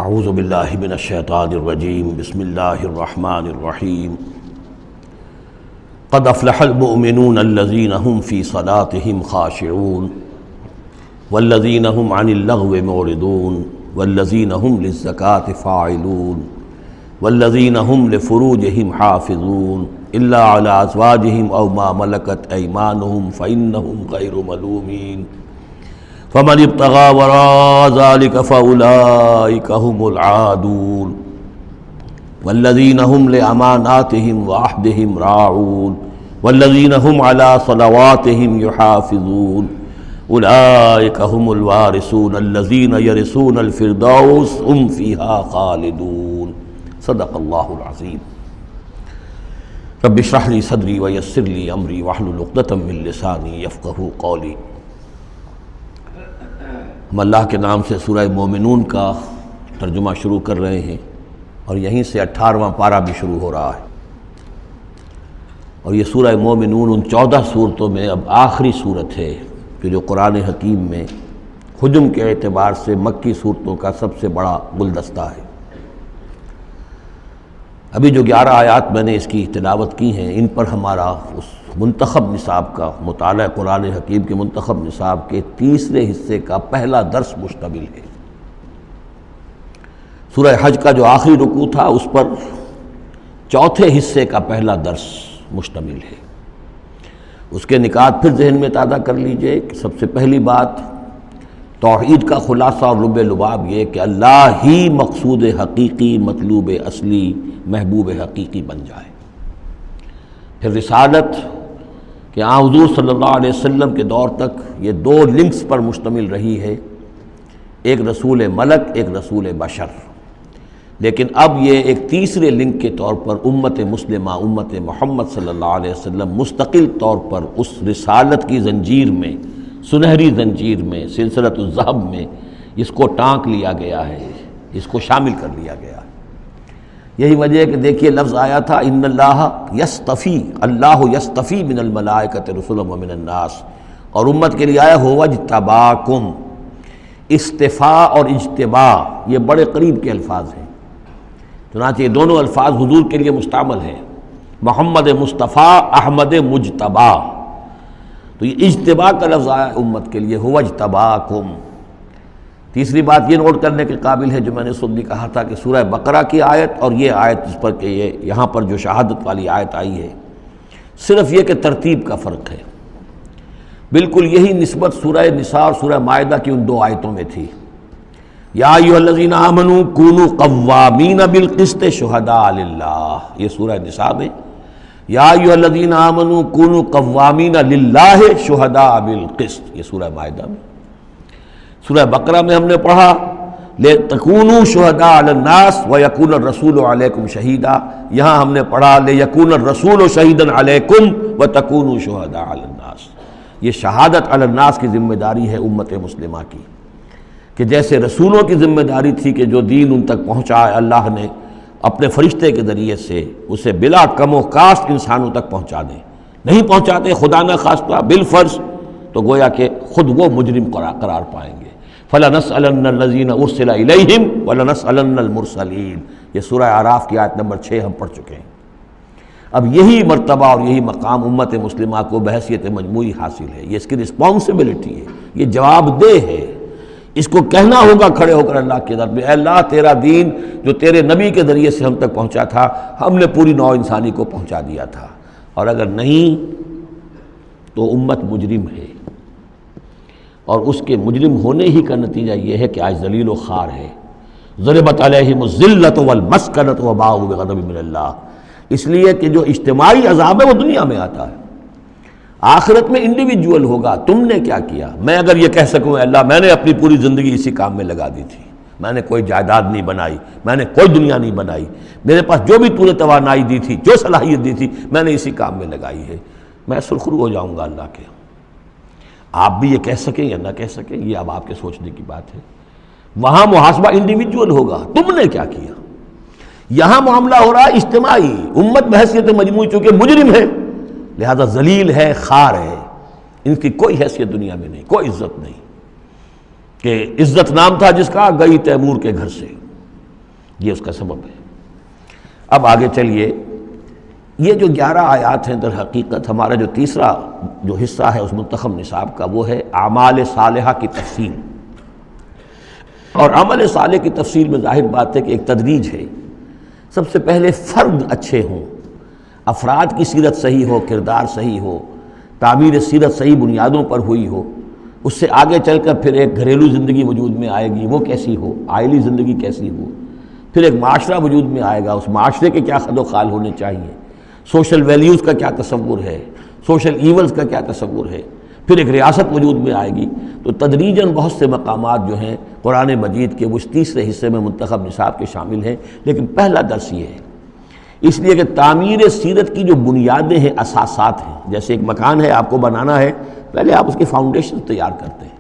اعوذ باللہ من الشیطان الرجیم بسم اللہ الرحمن الرحیم قد افلح المؤمنون الذین هم فی صلاتهم خاشعون والذین هم عن اللغو معرضون والذین هم للزکاة فاعلون والذین هم لفروجهم حافظون الا علی ازواجهم او ما ملکت ایمانهم فإنهم غیر ملومین فمن ابتغى وراء ذلك فأولئك هم العادون والذين هم لأماناتهم وعهدهم راعون والذين هم على صلواتهم يحافظون أولئك هم الوارثون الذين يرثون الفردوس هم فيها خالدون صدق الله العظيم رب اشرح لي صدري ويسر لي أمري واحلل عقدة من لساني يفقهوا قولي۔ ہم اللہ کے نام سے سورہ مومنون کا ترجمہ شروع کر رہے ہیں اور یہیں سے 18واں پارہ بھی شروع ہو رہا ہے، اور یہ سورہ مومنون ان 14 صورتوں میں اب آخری صورت ہے کہ جو قرآن حکیم میں حجم کے اعتبار سے مکی صورتوں کا سب سے بڑا گلدستہ ہے۔ ابھی جو 11 آیات میں نے اس کی تلاوت کی ہیں، ان پر ہمارا اس منتخب نصاب کا مطالعہ قرآن حکیم کے منتخب نصاب کے تیسرے حصے کا پہلا درس مشتمل ہے۔ سورہ حج کا جو آخری رکوع تھا اس پر چوتھے حصے کا پہلا درس مشتمل ہے۔ اس کے نکات پھر ذہن میں تازہ کر لیجئے کہ سب سے پہلی بات توحید کا خلاصہ اور لب لباب یہ کہ اللہ ہی مقصود حقیقی، مطلوب اصلی، محبوب حقیقی بن جائے۔ پھر رسالت کہ حضور صلی اللہ علیہ وسلم کے دور تک یہ 2 لنکس پر مشتمل رہی ہے، ایک رسول ملک، ایک رسول بشر، لیکن اب یہ ایک تیسرے لنک کے طور پر امت مسلمہ، امت محمد صلی اللہ علیہ وسلم مستقل طور پر اس رسالت کی زنجیر میں، سنہری زنجیر میں، سلسلۃ الذہب میں اس کو ٹانک لیا گیا ہے، اس کو شامل کر لیا گیا ہے۔ یہی وجہ ہے کہ دیکھیے لفظ آیا تھا ان اللہ یصطفی، اللہ یصطفی من الملائکۃ رسلا ومن الناس، اور امت کے لیے آیا هو اجتباکم۔ استفاء اور اجتباء یہ بڑے قریب کے الفاظ ہیں، چنانچہ یہ دونوں الفاظ حضور کے لیے مستعمل ہیں، محمد مصطفیٰ، احمد مجتبیٰ، تو یہ اجتباء کا لفظ آیا امت کے لیے هو اجتباکم۔ تیسری بات یہ نوٹ کرنے کے قابل ہے جو میں نے خود بھی کہا تھا کہ سورہ بقرہ کی آیت اور یہ آیت جس پر کہ یہ یہاں پر جو شہادت والی آیت آئی ہے، صرف یہ کہ ترتیب کا فرق ہے۔ بالکل یہی نسبت سورہ نساء اور سورہ مائدہ کی ان 2 آیتوں میں تھی۔ یا ایھا الذین آمنوا کونوا قوامین بالقسط شہداء للہ، یہ سورہ نساء میں، یا ایھا الذین آمنوا کونوا قوامین للہ شہداء بالقسط، یہ سورہ مائدہ میں۔ سورہ بقرہ میں ہم نے پڑھا لِتَكُونُوا شُهَدَاءَ عَلَى النَّاسِ وَيَكُونَ الرَّسُولُ عَلَيْكُمْ شَهِيدًا، یہاں ہم نے پڑھا لِيَكُونَ الرَّسُولُ شَهِيدًا عَلَيْكُمْ وَتَكُونُوا شُهَدَاءَ عَلَى النَّاسِ۔ یہ شہادت علی الناس کی ذمہ داری ہے امت مسلمہ کی، کہ جیسے رسولوں کی ذمہ داری تھی کہ جو دین ان تک پہنچائے، اللہ نے اپنے فرشتے کے ذریعے سے اسے بلا کم و کاسٹ انسانوں تک پہنچا دیں، نہیں پہنچاتے خدا نہ خواستہ بالفرض تو گویا کہ خود وہ مجرم قرار پائیں گے۔ فَلَنَسْأَلَنَّ الَّذِينَ أُرْسِلَ إِلَيْهِمْ وَلَنَسْأَلَنَّ الْمُرْسَلِينَ، یہ سورہ اعراف کی آیت نمبر 6 ہم پڑھ چکے ہیں۔ اب یہی مرتبہ اور یہی مقام امت مسلمہ کو بحیثیت مجموعی حاصل ہے، یہ اس کی رسپانسبلٹی ہے، یہ جواب دہ ہے، اس کو کہنا ہوگا کھڑے ہو کر اللہ کے در میں، اے اللہ تیرا دین جو تیرے نبی کے ذریعے سے ہم تک پہنچا تھا، ہم نے پوری نوع انسانی کو پہنچا دیا تھا، اور اگر نہیں تو امت مجرم ہے، اور اس کے مجرم ہونے ہی کا نتیجہ یہ ہے کہ آج ذلیل و خوار ہے۔ ضربت علیہم الذلۃ والمسکنۃ وباءوا بغضب من اللہ، اس لیے کہ جو اجتماعی عذاب ہے وہ دنیا میں آتا ہے، آخرت میں انڈیویجول ہوگا۔ تم نے کیا کیا؟ میں اگر یہ کہہ سکوں اللہ میں نے اپنی پوری زندگی اسی کام میں لگا دی تھی، میں نے کوئی جائیداد نہیں بنائی، میں نے کوئی دنیا نہیں بنائی، میرے پاس جو بھی تو نے توانائی دی تھی، جو صلاحیت دی تھی، میں نے اسی کام میں لگائی ہے، میں سرخرو ہو جاؤں گا اللہ کے۔ آپ بھی یہ کہہ سکیں یا نہ کہہ سکیں یہ اب آپ کے سوچنے کی بات ہے، وہاں محاسبہ انڈیویجول ہوگا، تم نے کیا کیا۔ یہاں معاملہ ہو رہا ہے اجتماعی، امت بحیثیت مجموعی چونکہ مجرم ہے لہذا ذلیل ہے، خار ہے، ان کی کوئی حیثیت دنیا میں نہیں، کوئی عزت نہیں، کہ عزت نام تھا جس کا گئی تیمور کے گھر سے، یہ اس کا سبب ہے۔ اب آگے چلیے، یہ جو 11 آیات ہیں در حقیقت ہمارا جو تیسرا جو حصہ ہے اس منتخب نصاب کا، وہ ہے اعمال صالحہ کی تفصیل۔ اور عمل صالح کی تفصیل میں ظاہر بات ہے کہ ایک تدریج ہے۔ سب سے پہلے فرد اچھے ہوں، افراد کی سیرت صحیح ہو، کردار صحیح ہو، تعمیر سیرت صحیح بنیادوں پر ہوئی ہو، اس سے آگے چل کر پھر ایک گھریلو زندگی وجود میں آئے گی، وہ کیسی ہو، عائلی زندگی کیسی ہو، پھر ایک معاشرہ وجود میں آئے گا، اس معاشرے کے کیا خد و خال ہونے چاہیے، سوشل ویلیوز کا کیا تصور ہے، سوشل ایونز کا کیا تصور ہے، پھر ایک ریاست وجود میں آئے گی۔ تو تدریجاً بہت سے مقامات جو ہیں قرآن مجید کے وہ اس تیسرے حصے میں منتخب نصاب کے شامل ہیں، لیکن پہلا درس یہ ہے، اس لیے کہ تعمیر سیرت کی جو بنیادیں ہیں، اساسات ہیں، جیسے ایک مکان ہے آپ کو بنانا ہے، پہلے آپ اس کی فاؤنڈیشن تیار کرتے ہیں،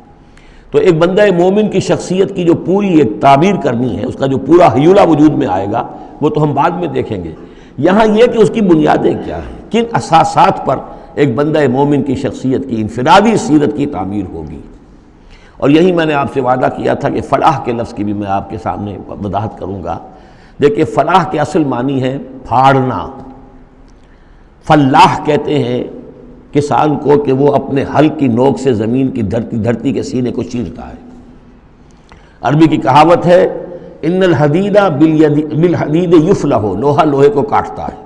تو ایک بندہ مومن کی شخصیت کی جو پوری ایک تعمیر کرنی ہے، اس کا جو پورا حیولہ وجود میں آئے گا، وہ تو ہم بعد میں دیکھیں گے۔ یہاں یہ کہ اس کی بنیادیں کیا ہیں، کن اساسات پر ایک بندہ مومن کی شخصیت کی انفرادی سیرت کی تعمیر ہوگی۔ اور یہی میں نے آپ سے وعدہ کیا تھا کہ فلاح کے لفظ کی بھی میں آپ کے سامنے وضاحت کروں گا۔ دیکھیے، فلاح کے اصل معنی ہے پھاڑنا۔ فلاح کہتے ہیں کسان کو کہ وہ اپنے ہل کی نوک سے زمین کی دھرتی کے سینے کو چیرتا ہے۔ عربی کی کہاوت ہے، ان الحدید بالحدید یفلح، لوہا لوہے کو کاٹتا ہے۔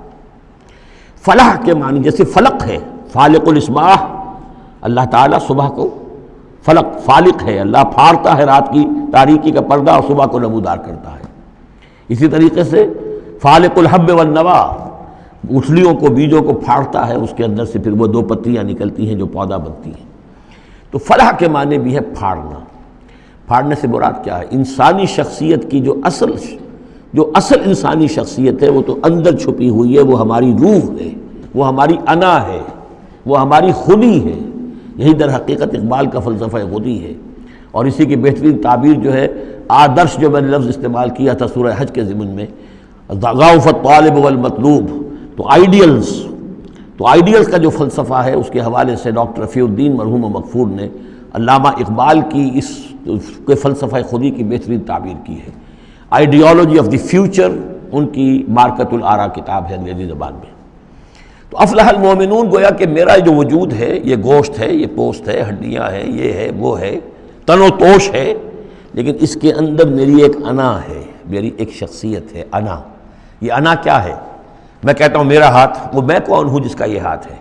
فلاح کے معنی جیسے فلق ہے، فالق الاصباح، اللہ تعالیٰ صبح کو فلق فالق ہے، اللہ پھاڑتا ہے رات کی تاریکی کا پردہ اور صبح کو نمودار کرتا ہے۔ اسی طریقے سے فالق الحب والنوا، گٹھلیوں کو، بیجوں کو پھاڑتا ہے، اس کے اندر سے پھر وہ 2 پتیاں نکلتی ہیں جو پودا بنتی ہیں۔ تو فلاح کے معنی بھی ہے پھاڑنا۔ پھاڑنے سے مراد کیا ہے؟ انسانی شخصیت کی جو اصل انسانی شخصیت ہے وہ تو اندر چھپی ہوئی ہے، وہ ہماری روح ہے، وہ ہماری انا ہے، وہ ہماری خودی ہے۔ یہی در حقیقت اقبال کا فلسفہ خودی ہے، اور اسی کی بہترین تعبیر جو ہے آدرش، جو میں نے لفظ استعمال کیا تھا سورہ حج کے ضمن میں، ضعف الطالب والمطلوب، تو آئیڈیلز کا جو فلسفہ ہے اس کے حوالے سے ڈاکٹر رفیع الدین مرحوم و مغفور نے علامہ اقبال کی اس کے فلسفہ خودی کی بہترین تعبیر کی ہے۔ آئیڈیالوجی آف دی فیوچر ان کی مارکت الآراء کتاب ہے انگریزی زبان میں۔ تو افلح المومنون، گویا کہ میرا جو وجود ہے، یہ گوشت ہے، یہ پوست ہے، ہڈیاں ہیں، یہ ہے، وہ ہے، تن و توش ہے، لیکن اس کے اندر میری ایک انا ہے، میری ایک شخصیت ہے، انا۔ یہ انا کیا ہے؟ میں کہتا ہوں میرا ہاتھ، وہ میں کون ہوں جس کا یہ ہاتھ ہے؟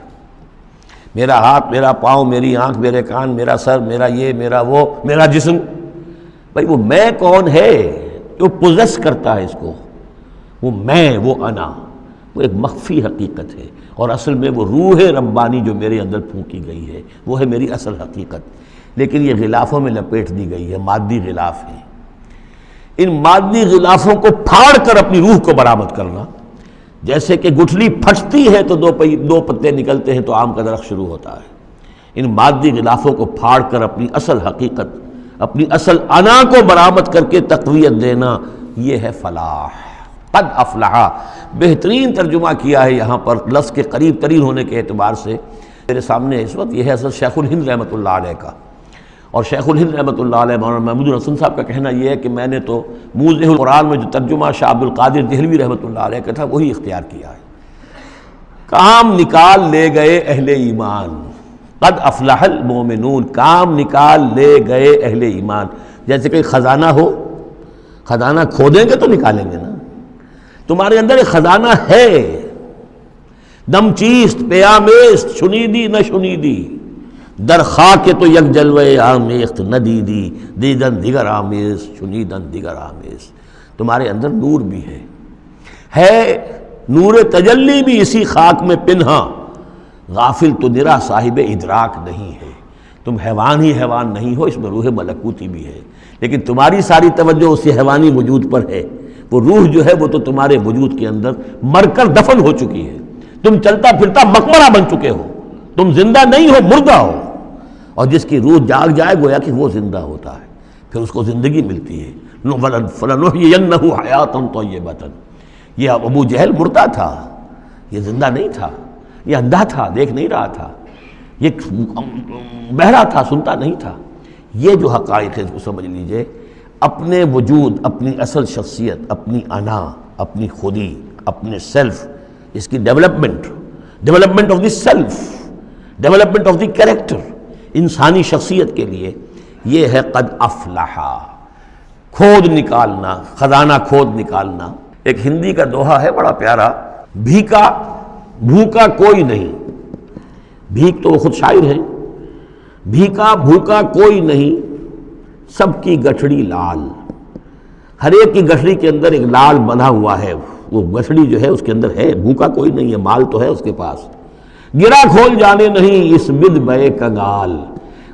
میرا ہاتھ، میرا پاؤں، میری آنکھ، میرے کان، میرا سر، میرا یہ، میرا وہ، میرا جسم، بھائی وہ میں کون ہے جو پوزیس کرتا ہے اس کو؟ وہ میں، وہ انا، وہ ایک مخفی حقیقت ہے، اور اصل میں وہ روح ربانی جو میرے اندر پھونکی گئی ہے، وہ ہے میری اصل حقیقت، لیکن یہ غلافوں میں لپیٹ دی گئی ہے، مادی غلاف ہے۔ ان مادی غلافوں کو پھاڑ کر اپنی روح کو برآمد کرنا، جیسے کہ گٹھلی پھٹتی ہے تو 2 پتے نکلتے ہیں تو آم کا درخت شروع ہوتا ہے۔ ان مادی غلافوں کو پھاڑ کر اپنی اصل حقیقت، اپنی اصل انا کو برآمد کر کے تقویت دینا، یہ ہے فلاح۔ قد افلح، بہترین ترجمہ کیا ہے یہاں پر لفظ کے قریب ترین ہونے کے اعتبار سے میرے سامنے اس وقت، یہ ہے حضرت شیخ الہند رحمۃ اللہ علیہ کا۔ اور شیخ الہند رحمۃ اللہ علیہ مولانا محمود الحسن صاحب کا کہنا یہ ہے کہ میں نے تو موضح القرآن میں جو ترجمہ شاہ عبد القادر دہلوی رحمۃ اللہ علیہ کا تھا وہی اختیار کیا ہے۔ کام نکال لے گئے اہل ایمان، قد افلح المومنون، کام نکال لے گئے اہل ایمان۔ جیسے کہ خزانہ ہو، خزانہ کھودیں گے تو نکالیں گے نا، تمہارے اندر ایک خزانہ ہے، دم چیست پیامیست، شنیدی نہ شنیدی، در خاک تو یک جلوہ آمیخت نہ دیدی، دیدن دیگر آمیز، شنیدن دیگر آمیز۔ تمہارے اندر نور بھی ہے نور تجلی بھی اسی خاک میں پنہاں، غافل تو نرا صاحب ادراک نہیں ہے۔ تم حیوان ہی حیوان نہیں ہو، اس میں روح ملکوتی بھی ہے، لیکن تمہاری ساری توجہ اسی حیوانی وجود پر ہے۔ وہ روح جو ہے وہ تو تمہارے وجود کے اندر مر کر دفن ہو چکی ہے، تم چلتا پھرتا مقبرہ بن چکے ہو، تم زندہ نہیں ہو، مردہ ہو۔ اور جس کی روح جاگ جائے گویا کہ وہ زندہ ہوتا ہے، پھر اس کو زندگی ملتی ہے۔ فَلَنُحْيِيَنَّهُ حَيَاةً طَيِّبَةً۔ یہ ابو جہل مردہ تھا، یہ زندہ نہیں تھا، یہ اندھا تھا، دیکھ نہیں رہا تھا، یہ بہرا تھا، سنتا نہیں تھا۔ یہ جو حقائق ہے اس کو سمجھ لیجئے، اپنے وجود، اپنی اصل شخصیت، اپنی انا، اپنی خودی، اپنے سیلف، اس کی development of the self, development of the character, انسانی شخصیت کے لیے یہ ہے قد افلح، کھود نکالنا، خزانہ کھود نکالنا۔ ایک ہندی کا دوہا ہے بڑا پیارا، بھوکا کوئی نہیں، بھیک تو وہ خود شاعر ہے، بھوکا کوئی نہیں، سب کی گٹھڑی لال، ہر ایک کی گٹھڑی کے اندر ایک لال بندھا ہوا ہے، وہ گٹھڑی جو ہے اس کے اندر ہے، بھوکا کوئی نہیں ہے، مال تو ہے اس کے پاس، گرہ کھول جانے نہیں اس بد بے کنگال،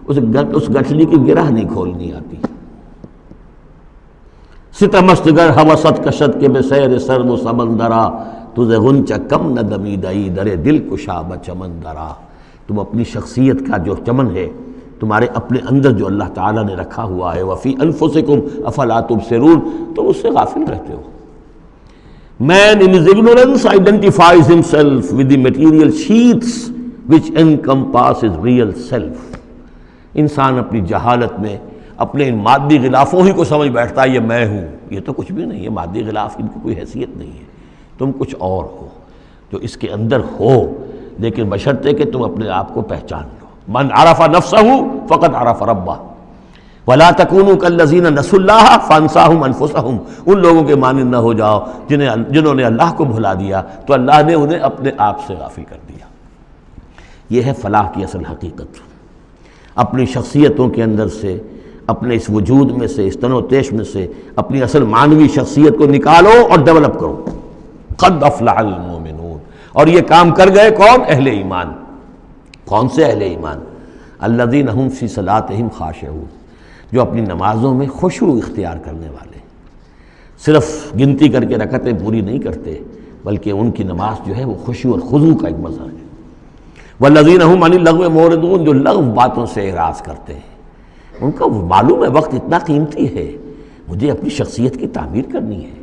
اس گٹھڑی کی گرہ نہیں کھولنی آتی۔ ستمست گر ہوست کشت کے بے سیر سرد و سمندرا، تجھے غنچہ کم نہ دمیدئی در دل کشا بچمندرا۔ تم اپنی شخصیت کا جو چمن ہے تمہارے اپنے اندر جو اللہ تعالیٰ نے رکھا ہوا ہے، وفی انفسکم افلا تبصرون، تم اس سے غافل رہتے ہو۔ Man in his ignorance identifies himself with the material sheaths which encompass his real self۔ انسان اپنی جہالت میں اپنے ان مادی غلافوں ہی کو سمجھ بیٹھتا ہے یہ میں ہوں، یہ تو کچھ بھی نہیں ہے، مادی غلاف ان کی کوئی حیثیت نہیں ہے، تم کچھ اور ہو جو اس کے اندر ہو، لیکن بشرطے کہ تم اپنے آپ کو پہچان لو۔ من عرف نفسہ فقد عرف ربہ ولا تکونوا کالذین نسوا اللہ فانساہم انفسہم۔ ان لوگوں کے مانند نہ ہو جاؤ جنہوں نے اللہ کو بھلا دیا تو اللہ نے انہیں اپنے آپ سے غافل کر دیا۔ یہ ہے فلاح کی اصل حقیقت، اپنی شخصیتوں کے اندر سے، اپنے اس وجود میں سے، اس تن و تیش میں سے اپنی اصل معنوی شخصیت کو نکالو اور ڈیولپ کرو۔ قد افلح المؤمنون، اور یہ کام کر گئے کون؟ اہل ایمان۔ کون سے اہل ایمان؟ الذین هم فی صلاتہم خاشعون، جو اپنی نمازوں میں خشوع اختیار کرنے والے، صرف گنتی کر کے رکعتیں پوری نہیں کرتے بلکہ ان کی نماز جو ہے وہ خشوع اور خضوع کا ایک مظہر ہے۔ والذین هم عن اللغو معرضون، جو لغو باتوں سے اعراض کرتے ہیں، ان کا معلوم ہے وقت اتنا قیمتی ہے، مجھے اپنی شخصیت کی تعمیر کرنی ہے،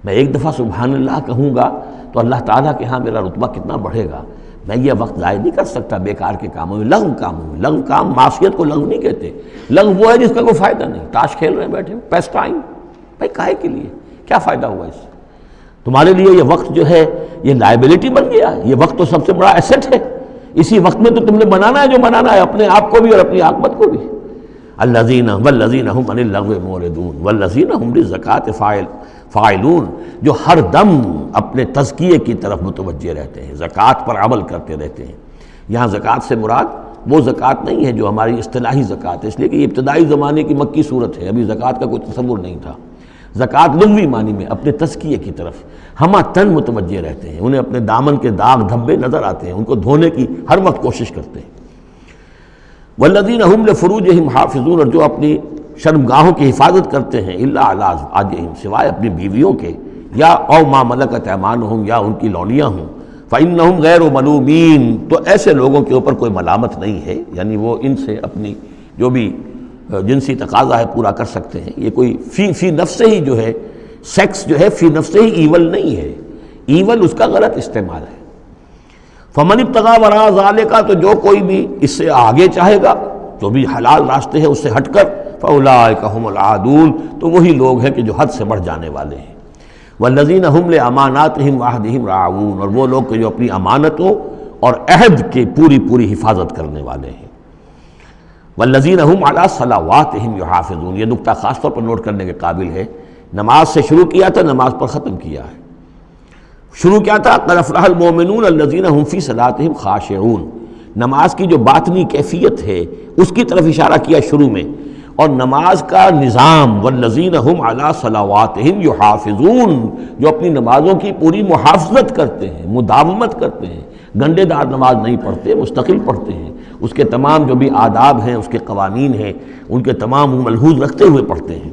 میں ایک دفعہ سبحان اللہ کہوں گا تو اللہ تعالیٰ کے ہاں میرا رتبہ کتنا بڑھے گا، میں یہ وقت ضائع نہیں کر سکتا بیکار کے کاموں میں، لغو کاموں میں۔ لغو کام، معصیت کو لغو نہیں کہتے، لغو وہ ہے جس کا کوئی فائدہ نہیں، تاش کھیل رہے ہیں بیٹھے پیس ٹائم، بھائی کاہے کے لیے، کیا فائدہ ہوا اس سے؟ تمہارے لیے یہ وقت جو ہے یہ لائبلٹی بن گیا، یہ وقت تو سب سے بڑا ایسٹ ہے، اسی وقت میں تو تم نے بنانا ہے جو بنانا ہے، اپنے آپ کو بھی اور اپنی عاقبت کو بھی۔ الذین هم عن اللغو معرضون والذین هم للزکاۃ فاعلون، جو ہر دم اپنے تزکیے کی طرف متوجہ رہتے ہیں، زکوٰۃ پر عمل کرتے رہتے ہیں۔ یہاں زکوٰۃ سے مراد وہ زکوٰۃ نہیں ہے جو ہماری اصطلاحی زکوٰۃ ہے، اس لیے کہ یہ ابتدائی زمانے کی مکی صورت ہے، ابھی زکوٰۃ کا کوئی تصور نہیں تھا۔ زکوٰۃ لغوی معنی میں اپنے تزکیے کی طرف ہمہ تن متوجہ رہتے ہیں، انہیں اپنے دامن کے داغ دھبے نظر آتے ہیں، ان کو دھونے کی ہر وقت کوشش کرتے ہیں۔ والذین هم لفروجہم حافظون، اور جو اپنی شرمگاہوں کی حفاظت کرتے ہیں، الا علی ازواجہم، سوائے اپنی بیویوں کے، یا او ما ملکت ایمانہم، یا ان کی لونیاں ہوں، فإنہم غیر ملومین، تو ایسے لوگوں کے اوپر کوئی ملامت نہیں ہے، یعنی وہ ان سے اپنی جو بھی جنسی تقاضا ہے پورا کر سکتے ہیں۔ یہ کوئی فی نفس ہی جو ہے، سیکس جو ہے فی نفس ہی ایول نہیں ہے، ایول اس کا غلط استعمال ہے۔ فمن ابتغى وراء ذلك، تو جو کوئی بھی اس سے آگے چاہے گا، جو بھی حلال راستے ہیں اس سے ہٹ کر، فاولئک هم العادون، تو وہی لوگ ہیں کہ جو حد سے بڑھ جانے والے ہیں۔ والذین هم لاماناتهم وعهدهم راعون، اور وہ لوگ کہ جو اپنی امانتوں اور عہد کی پوری حفاظت کرنے والے ہیں۔ والذین هم علی صلواتهم یحافظون، یہ نقطہ خاص طور پر نوٹ کرنے کے قابل ہے، نماز سے شروع کیا تھا، نماز پر ختم کیا ہے۔ شروع کیا تھا قد افلح المؤمنون الذین هم فی صلاتہم خاشعون، نماز کی جو باطنی کیفیت ہے اس کی طرف اشارہ کیا شروع میں، اور نماز کا نظام والذین هم علی صلواتہم یحافظون، جو اپنی نمازوں کی پوری محافظت کرتے ہیں، مداومت کرتے ہیں، گنڈے دار نماز نہیں پڑھتے، مستقل پڑھتے ہیں، اس کے تمام جو بھی آداب ہیں، اس کے قوانین ہیں، ان کے تمام ملحوظ رکھتے ہوئے پڑھتے ہیں۔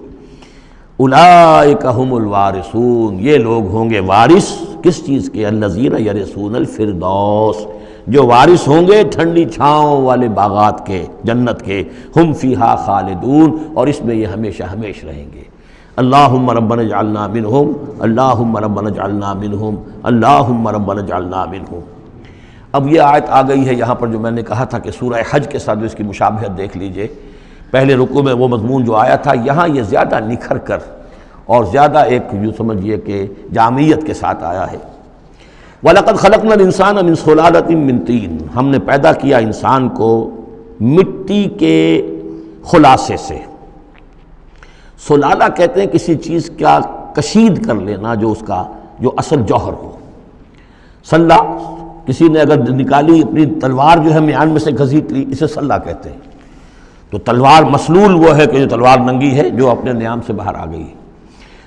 اولئک هم الوارثون، یہ لوگ ہوں گے وارث کس چیز کے؟ الذین یرثون الفردوس، جو وارث ہوں گے ٹھنڈی چھاؤں والے باغات کے، جنت کے، ہم فیہا خالدون، اور اس میں یہ ہمیشہ ہمیش رہیں گے۔ اللہم ربنا اجعلنا منہم، اللہم ربنا اجعلنا منہم، اللہم ربنا اجعلنا منہم۔ اب یہ آیت آ گئی ہے یہاں پر جو میں نے کہا تھا کہ سورہ حج کے ساتھ اس کی مشابہت دیکھ لیجئے۔ پہلے رکوع میں وہ مضمون جو آیا تھا، یہاں یہ زیادہ نکھر کر اور زیادہ ایک یوں سمجھیے کہ جامعیت کے ساتھ آیا ہے۔ وَلَقَدْ خَلَقْنَا الْإِنسَانَ مِنْ صُلَالَةٍ مِّن طِينٍ، ہم نے پیدا کیا انسان کو مٹی کے خلاصے سے۔ سلالہ کہتے ہیں کسی چیز کا کشید کر لینا جو اس کا جو اصل جوہر ہو۔ سلہ کسی نے اگر نکالی اپنی تلوار جو ہے میان میں سے گھسیٹ لی، اسے سلہ کہتے ہیں۔ تو تلوار مسلول وہ ہے کہ جو تلوار ننگی ہے جو اپنے نیام سے باہر آ گئی ہے۔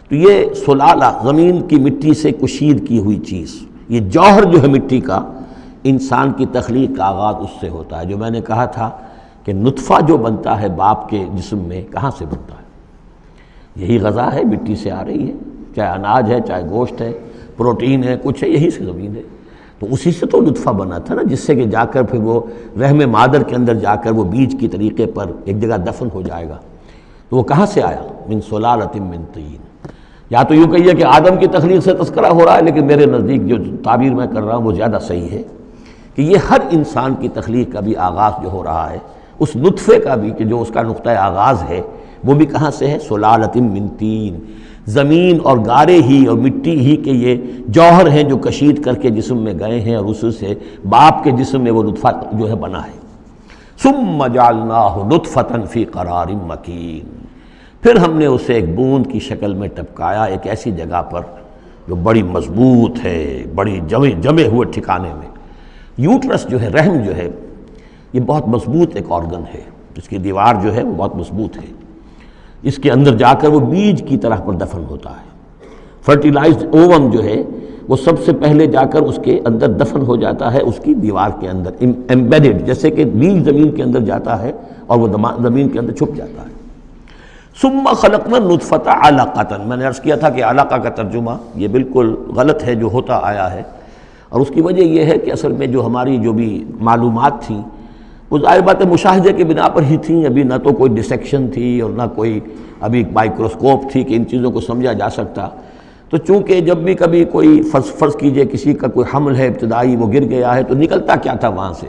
تو یہ سلالہ زمین کی مٹی سے کشید کی ہوئی چیز، یہ جوہر جو ہے مٹی کا، انسان کی تخلیق کا آغاز اس سے ہوتا ہے۔ جو میں نے کہا تھا کہ نطفہ جو بنتا ہے باپ کے جسم میں، کہاں سے بنتا ہے؟ یہی غذا ہے، مٹی سے آ رہی ہے، چاہے اناج ہے، چاہے گوشت ہے، پروٹین ہے، کچھ ہے، یہی سے زمین ہے۔ تو اسی سے تو نطفہ بنا تھا نا، جس سے کہ جا کر پھر وہ رحم مادر کے اندر جا کر وہ بیج کی طریقے پر ایک جگہ دفن ہو جائے گا۔ تو وہ کہاں سے آیا؟ من صلالۃ من طین۔ یا تو یوں کہیے کہ آدم کی تخلیق سے تذکرہ ہو رہا ہے، لیکن میرے نزدیک جو تعبیر میں کر رہا ہوں وہ زیادہ صحیح ہے کہ یہ ہر انسان کی تخلیق کا بھی آغاز جو ہو رہا ہے، اس نطفے کا بھی کہ جو اس کا نقطہ آغاز ہے، وہ بھی کہاں سے ہے؟ صلالۃ من طین۔ زمین اور گارے ہی اور مٹی ہی کے یہ جوہر ہیں جو کشید کر کے جسم میں گئے ہیں، اور اس سے باپ کے جسم میں وہ نطفہ جو ہے بنا ہے۔ ثم جعلناہ نطفۃ فی قرار مکین، پھر ہم نے اسے ایک بوند کی شکل میں ٹپکایا ایک ایسی جگہ پر جو بڑی مضبوط ہے، بڑی جمے ہوئے ٹھکانے میں۔ یوٹرس جو ہے، رحم جو ہے، یہ بہت مضبوط ایک آرگن ہے، اس کی دیوار جو ہے وہ بہت مضبوط ہے۔ اس کے اندر جا کر وہ بیج کی طرح پر دفن ہوتا ہے۔ فرٹیلائزڈ اووم جو ہے وہ سب سے پہلے جا کر اس کے اندر دفن ہو جاتا ہے، اس کی دیوار کے اندر ایمبیڈڈ، جیسے کہ بیج زمین کے اندر جاتا ہے اور وہ زمین کے اندر چھپ جاتا ہے۔ ثم خلقنا النطفۃ علقۃ، میں نے عرض کیا تھا کہ علقہ کا ترجمہ یہ بالکل غلط ہے جو ہوتا آیا ہے، اور اس کی وجہ یہ ہے کہ اصل میں جو ہماری جو بھی معلومات تھیں وہ ظاہر بات ہے مشاہدے کے بنا پر ہی تھیں، ابھی نہ تو کوئی ڈسیکشن تھی اور نہ کوئی ابھی مائکروسکوپ تھی کہ ان چیزوں کو سمجھا جا سکتا۔ تو چونکہ جب بھی کبھی کوئی فرض کیجئے کسی کا کوئی حمل ہے ابتدائی، وہ گر گیا ہے، تو نکلتا کیا تھا وہاں سے؟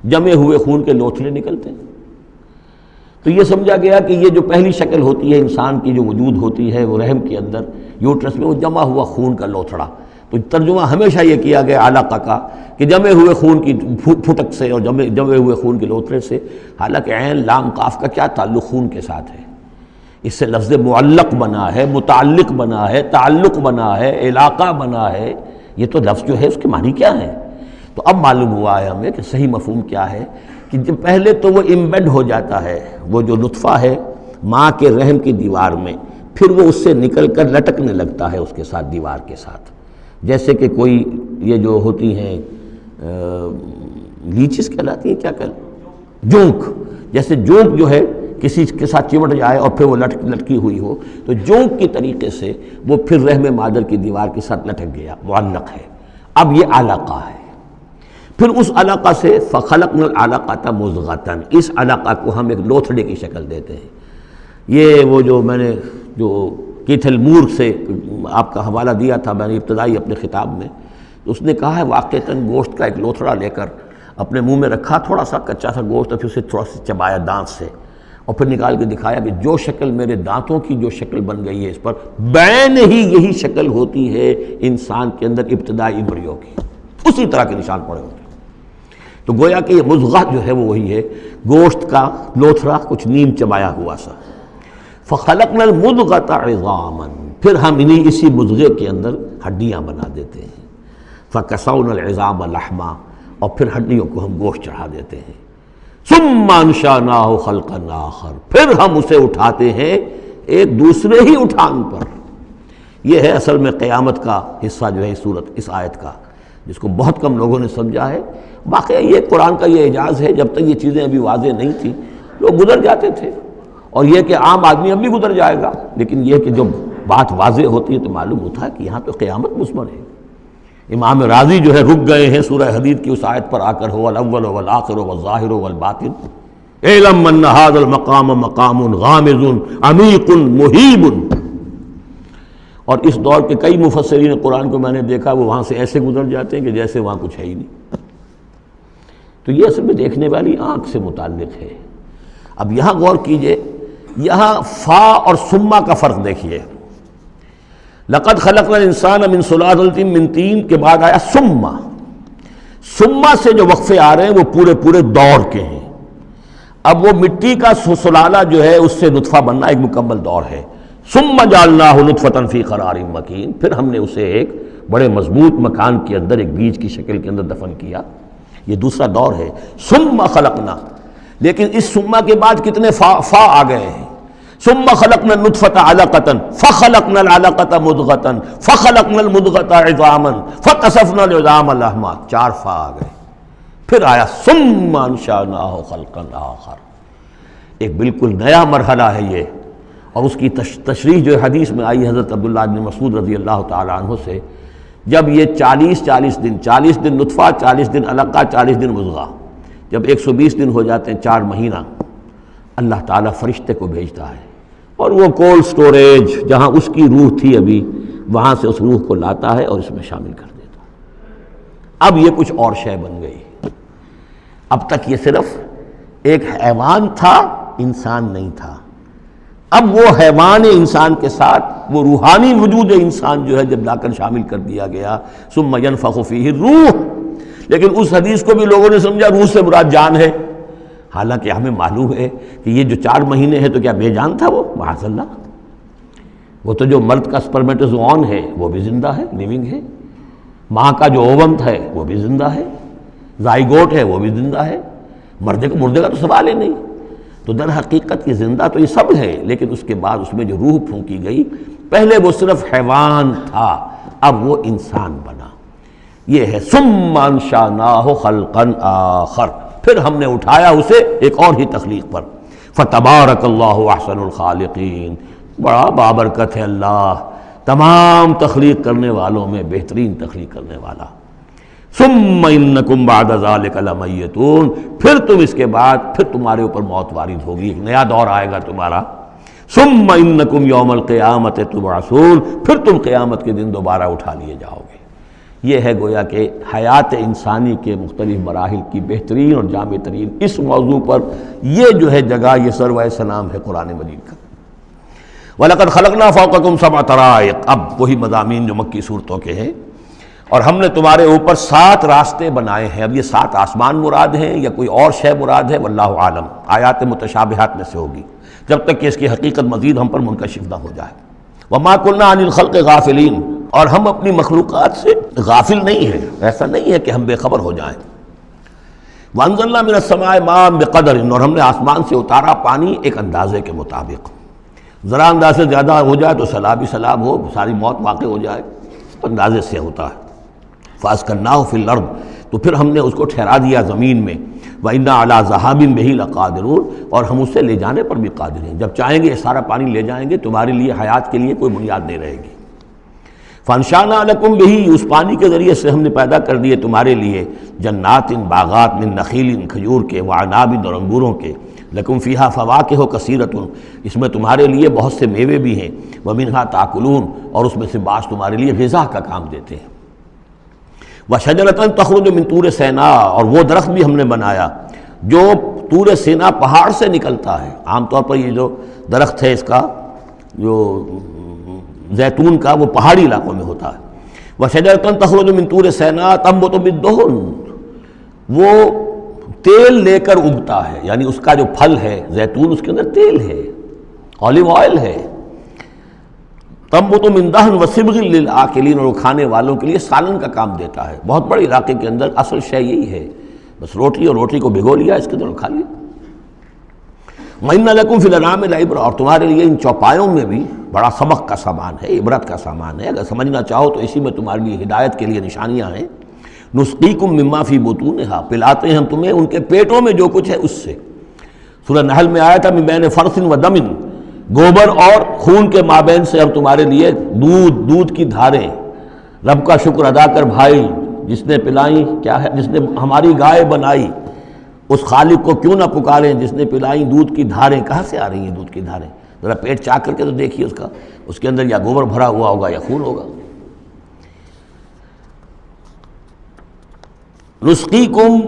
جمے ہوئے خون کے لوتھڑے نکلتے ہیں۔ تو یہ سمجھا گیا کہ یہ جو پہلی شکل ہوتی ہے انسان کی جو وجود ہوتی ہے وہ رحم کے اندر یوٹرس میں، وہ جمع ہوا خون کا لوتھڑا۔ تو ترجمہ ہمیشہ یہ کیا گیا علقہ کا کہ جمے ہوئے خون کی پھٹک سے اور جمے ہوئے خون کے لوتھڑے سے، حالانکہ عین لام قاف کا کیا تعلق خون کے ساتھ ہے؟ اس سے لفظ معلق بنا ہے، متعلق بنا ہے، تعلق بنا ہے، علاقہ بنا ہے۔ یہ تو لفظ جو ہے اس کے معنی کیا ہے؟ تو اب معلوم ہوا ہے ہمیں کہ صحیح مفہوم کیا ہے، کہ جب پہلے تو وہ امبیڈ ہو جاتا ہے، وہ جو نطفہ ہے ماں کے رحم کی دیوار میں، پھر وہ اس سے نکل کر لٹکنے لگتا ہے اس کے ساتھ، دیوار کے ساتھ، جیسے کہ کوئی یہ جو ہوتی ہیں لیچز کہلاتی ہیں، کیا جونک، جیسے جونک جو ہے کسی کے ساتھ چمٹ جائے اور پھر وہ لٹکی ہوئی ہو، تو جونک کی طریقے سے وہ پھر رحم مادر کی دیوار کے ساتھ لٹک گیا، معلق ہے۔ اب یہ علقہ ہے، پھر اس علقہ سے فخلقنا العلقۃ مضغۃ، اس علقہ کو ہم ایک لوتھڑے کی شکل دیتے ہیں۔ یہ وہ جو میں نے جو کیتھل مور سے آپ کا حوالہ دیا تھا میں نے ابتدائی اپنے خطاب میں، اس نے کہا ہے واقعتاً گوشت کا ایک لوتھڑا لے کر اپنے منہ میں رکھا، تھوڑا سا کچا سا گوشت، اور پھر اسے تھوڑا سا چبایا دانت سے، اور پھر نکال کے دکھایا کہ جو شکل میرے دانتوں کی جو شکل بن گئی ہے اس پر بین ہی یہی شکل ہوتی ہے انسان کے اندر ابتدائی ایمبریو کی، اسی طرح کے نشان پڑے ہوتے ہیں۔ تو گویا کہ یہ مضغہ جو ہے وہ وہی ہے، گوشت کا لوتھڑا کچھ نیم چبایا ہوا سا۔ فخلقنا المضغۃ عظاما، پھر ہم انہیں اسی مضغے کے اندر ہڈیاں بنا دیتے ہیں۔ فکسونا العظام لحما، اور پھر ہڈیوں کو ہم گوشت چڑھا دیتے ہیں۔ ثم انشأناہ خلقا آخر، پھر ہم اسے اٹھاتے ہیں ایک دوسرے ہی اٹھان پر۔ یہ ہے اصل میں قیامت کا حصہ جو ہے اس آیت کا، جس کو بہت کم لوگوں نے سمجھا ہے۔ واقعہ یہ قرآن کا یہ اعجاز ہے، جب تک یہ چیزیں ابھی واضح نہیں تھیں لوگ گزر جاتے تھے، اور یہ کہ عام آدمی اب بھی گزر جائے گا، لیکن یہ کہ جب بات واضح ہوتی ہے تو معلوم ہوتا ہے کہ یہاں تو قیامت مضمر ہے۔ امام راضی جو ہے رک گئے ہیں سورہ حدید کی اس آیت پر آ کر، هو الاول والآخر والظاہر والباطن اعلم ان هذا المقام مقام غامض عمیق مہیب۔ اور اس دور کے کئی مفسرین قرآن کو میں نے دیکھا وہ وہاں سے ایسے گزر جاتے ہیں کہ جیسے وہاں کچھ ہے ہی نہیں۔ تو یہ اصل میں دیکھنے والی آنکھ سے متعلق ہے۔ اب یہاں غور کیجئے، یہاں فا اور ثم کا فرق دیکھیے. لقد خلقنا الانسان من سلالۃ من طین کے بعد آیا ثم. ثم سے جو وقفے آ رہے ہیں وہ پورے پورے دور کے ہیں. اب وہ مٹی کا سلالہ جو ہے اس سے نطفہ بننا ایک مکمل دور ہے. ثم جعلناہ نطفۃ فی قرار مکین، پھر ہم نے اسے ایک بڑے مضبوط مکان کے اندر ایک بیج کی شکل کے اندر دفن کیا. یہ دوسرا دور ہے. ثم خلقنا، لیکن اس ثم کے بعد کتنے فا آ گئے ہیں. ثم خلقنا النطفۃ علقۃ فخلقنا العلقۃ مضغۃ فخلقنا المضغۃ عظاما فکسونا العظام لحما، 4 فا آ گئے. پھر آیا ثم انشأناہ خلقا آخر، ایک بالکل نیا مرحلہ ہے یہ. اور اس کی تشریح جو حدیث میں آئی حضرت عبداللہ بن مسعود رضی اللہ تعالیٰ عنہ سے، جب یہ 40 دن نطفہ، 40 دن علقہ، 40 دن مضغہ، جب 120 دن ہو جاتے ہیں، 4 مہینہ، اللہ تعالیٰ فرشتے کو بھیجتا ہے اور وہ کولڈ سٹوریج جہاں اس کی روح تھی ابھی، وہاں سے اس روح کو لاتا ہے اور اس میں شامل کر دیتا ہے. اب یہ کچھ اور شے بن گئی. اب تک یہ صرف ایک حیوان تھا، انسان نہیں تھا. اب وہ حیوان انسان کے ساتھ وہ روحانی وجود انسان جو ہے جب لا کر شامل کر دیا گیا. ثم ينفخ فیہ الروح، لیکن اس حدیث کو بھی لوگوں نے سمجھا روح سے مراد جان ہے، حالانکہ ہمیں معلوم ہے کہ یہ جو 4 مہینے ہیں تو کیا بے جان تھا وہ؟ معاذ اللہ. وہ تو جو مرد کا سپرمیٹوزوون ہے وہ بھی زندہ ہے، لیونگ ہے. ماں کا جو اووم ہے وہ بھی زندہ ہے، زائگوٹ ہے وہ بھی زندہ ہے. مردے کا تو سوال ہی نہیں. تو در حقیقت یہ زندہ تو یہ سب ہے، لیکن اس کے بعد اس میں جو روح پھونکی گئی، پہلے وہ صرف حیوان تھا، اب وہ انسان بنا. یہ ہے ثم انشأناہ خلقا آخر، پھر ہم نے اٹھایا اسے ایک اور ہی تخلیق پر. فتبارک اللہ احسن الخالقین، بڑا بابرکت ہے اللہ تمام تخلیق کرنے والوں میں بہترین تخلیق کرنے والا. ثم انکم بعد ذلک لمیتون، پھر تم اس کے بعد پھر تمہارے اوپر موت وارد ہوگی، ایک نیا دور آئے گا تمہارا. ثم انکم یوم القیامت تبعثون، پھر تم قیامت کے دن دوبارہ اٹھا لیے جاؤ گے. یہ ہے گویا کہ حیات انسانی کے مختلف مراحل کی بہترین اور جامع ترین اس موضوع پر یہ جو ہے جگہ، یہ سروۂ سلام ہے قرآن مجید کا. وَلَقَدْ خَلَقْنَا فَوْقَكُمْ سَبْعَ طَرَائِقَ، اب وہی مضامین جو مکی صورتوں کے ہیں. اور ہم نے تمہارے اوپر 7 راستے بنائے ہیں. اب یہ 7 آسمان مراد ہیں یا کوئی اور شے مراد ہے، واللہ عالم. آیات متشابہات میں سے ہوگی جب تک کہ اس کی حقیقت مزید ہم پر منکشف نہ ہو جائے. وَمَا كُنَّا عَنِ الْخَلْقِ غَافِلِينَ، اور ہم اپنی مخلوقات سے غافل نہیں ہیں، ایسا نہیں ہے کہ ہم بے خبر ہو جائیں. وَأَنزَلْنَا مِنَ السَّمَاءِ مَاءً بِقَدَرٍ، اور ہم نے آسمان سے اتارا پانی ایک اندازے کے مطابق. ذرا اندازے زیادہ ہو جائے تو سیلاب ہی سیلاب ہو، ساری موت واقع ہو جائے، اندازے سے ہوتا ہے. فَأَسْكَنَّاهُ فِي الْأَرْضِ، تو پھر ہم نے اس کو ٹھہرا دیا زمین میں. وَإِنَّا عَلَىٰ ذَهَابٍ بِهِ لَقَادِرُونَ، اور ہم اسے لے جانے پر بھی قادر ہیں. جب چاہیں گے یہ سارا پانی لے جائیں گے، تمہارے لیے حیات کے لیے کوئی بنیاد نہیں رہے گی. فَأَنشَأْنَا لَكُمْ بِهِ، اس پانی کے ذریعے سے ہم نے پیدا کر دیے تمہارے لیے جنات، باغات، من نخیل، کھجور کے، وعناب، اور انگوروں کے. لکم فیہا فواکہ کثیرۃ، اس میں تمہارے لیے بہت سے میوے بھی ہیں. ومنہا تاکلون، اور اس میں سے بعض تمہارے لیے غذا کا کام دیتے ہیں. وشجرۃ تخرج من طور سینا، اور وہ درخت بھی ہم نے بنایا جو طور سینا پہاڑ سے نکلتا ہے. عام طور پر یہ جو درخت ہے اس کا جو زیتون کا، وہ پہاڑی علاقوں میں ہوتا ہے. وشجرۃ تخرج من طور سینا تنبت بالدہن، وہ تیل لے کر اگتا ہے، یعنی اس کا جو پھل ہے زیتون، اس کے اندر تیل ہے، اولیو آئل ہے. تنبت من دہن وصبغ للآکلین، اور کھانے والوں کے لیے سالن کا کام دیتا ہے. بہت بڑے علاقے کے اندر اصل شے یہی ہے، بس روٹی، اور روٹی کو بھگو لیا، اس کے اندر کھا لیا. وَإِنَّ لَكُمْ فِي الْأَنْعَامِ لَعِبْرَةً، اور تمہارے لیے ان چوپایوں میں بھی بڑا سبق کا سامان ہے، عبرت کا سامان ہے. اگر سمجھنا چاہو تو اسی میں تمہارے لیے ہدایت کے لیے نشانیاں ہیں. نُسْقِيكُم مِّمَّا فِي بُطُونِهَا، پلاتے ہیں ہم تمہیں ان کے پیٹوں میں جو کچھ ہے اس سے. سورہ نحل میں آیا تھا مِن بَيْنِ فَرْثٍ وَدَمٍ، گوبر اور خون کے مابین سے ہم تمہارے لیے دودھ کی دھاریں. رب کا شکر ادا کر بھائی، جس نے پلائیں، کیا ہے، جس نے ہماری گائے بنائی، اس خالق کو کیوں نہ پکاریں جس نے پلائیں دودھ کی دھاریں. کہاں سے آ رہی ہیں دودھ کی دھاریں؟ ذرا پیٹ چاک کر کے تو دیکھیے اس کے اندر یا گوبر بھرا ہوا ہوگا یا خون ہوگا. نسقیکم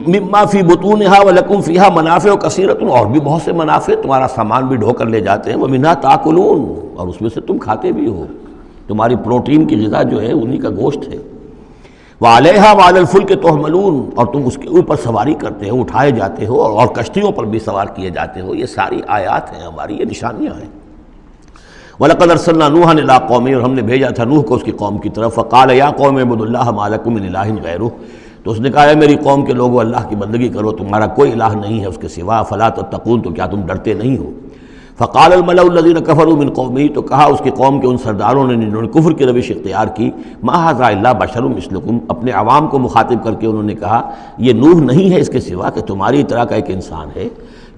مما فی بطونہا ولکم فیہا منافع کثیرۃ، اور بھی بہت سے منافع، تمہارا سامان بھی ڈھو کر لے جاتے ہیں، ومنہا تاکلون، اور اس میں سے تم کھاتے بھی ہو، تمہاری پروٹین کی غذا جو ہے انہی کا گوشت ہے، وعلیہا وعلی الفلک تحملون، اور تم اس کے اوپر سواری کرتے ہو، اٹھائے جاتے ہو، اور کشتیوں پر بھی سوار کیے جاتے ہو۔ یہ ساری آیات ہیں ہماری، یہ نشانیاں ہیں۔ وَلَقَدْ أَرْسَلْنَا نُوحًا إِلَىٰ قَوْمِهِ، اور ہم نے بھیجا تھا نوح کو اس کی قوم کی طرف، فَقَالَ يَا قَوْمِ اعْبُدُوا اللَّهَ مَا لَكُم مِّنْ إِلَٰهٍ غَيْرُهُ، تو اس نے کہا ہے میری قوم کے لوگوں اللہ کی بندگی کرو، تمہارا کوئی الہ نہیں ہے اس کے سوا، فَلَا تَتَّقُونَ، تو کیا تم ڈرتے نہیں ہو؟ فقال الملأ الذين كفروا من قومه، تو کہا اس کی قوم کے ان سرداروں نے جنہوں نے کفر کی روش اختیار کی، ما ھذا الا بشر مثلکم، اپنے عوام کو مخاطب کر کے انہوں نے کہا یہ نوح نہیں ہے اس کے سوا کہ تمہاری طرح کا ایک انسان ہے،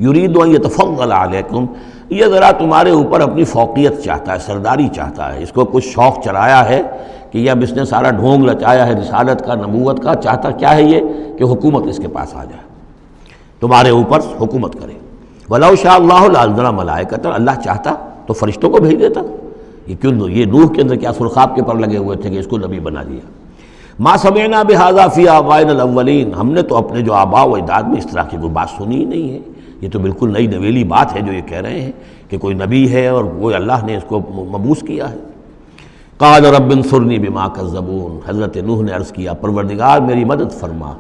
یرید ان یتفضل علیکم، یہ ذرا تمہارے اوپر اپنی فوقیت چاہتا ہے، سرداری چاہتا ہے، اس کو کچھ شوق چرایا ہے کہ یہ اب اس نے سارا ڈھونگ رچایا ہے رسالت کا، نبوت کا، چاہتا کیا ہے یہ کہ حکومت اس کے پاس آ جائے، تمہارے اوپر حکومت کرے۔ وَلَوْ شَاءَ اللَّهُ لَأَنزَلَ مَلَائِكَةً، اللہ چاہتا تو فرشتوں کو بھیج دیتا، یہ کیوں یہ نوح کے اندر کیا سرخاب کے پر لگے ہوئے تھے کہ اس کو نبی بنا دیا۔ مَا سَمِعْنَا بِهَذَا فِي آبَائِنَا الْأَوَّلِينَ، ہم نے تو اپنے جو آباء و اجداد میں اس طرح کی کوئی بات سنی ہی نہیں ہے، یہ تو بالکل نئی نویلی بات ہے جو یہ کہہ رہے ہیں کہ کوئی نبی ہے اور کوئی اللہ نے اس کو مبعوث کیا ہے۔ قال رب انصرنی بما کذبون، حضرت نوح نے عرض کیا پروردگار میری مدد فرما،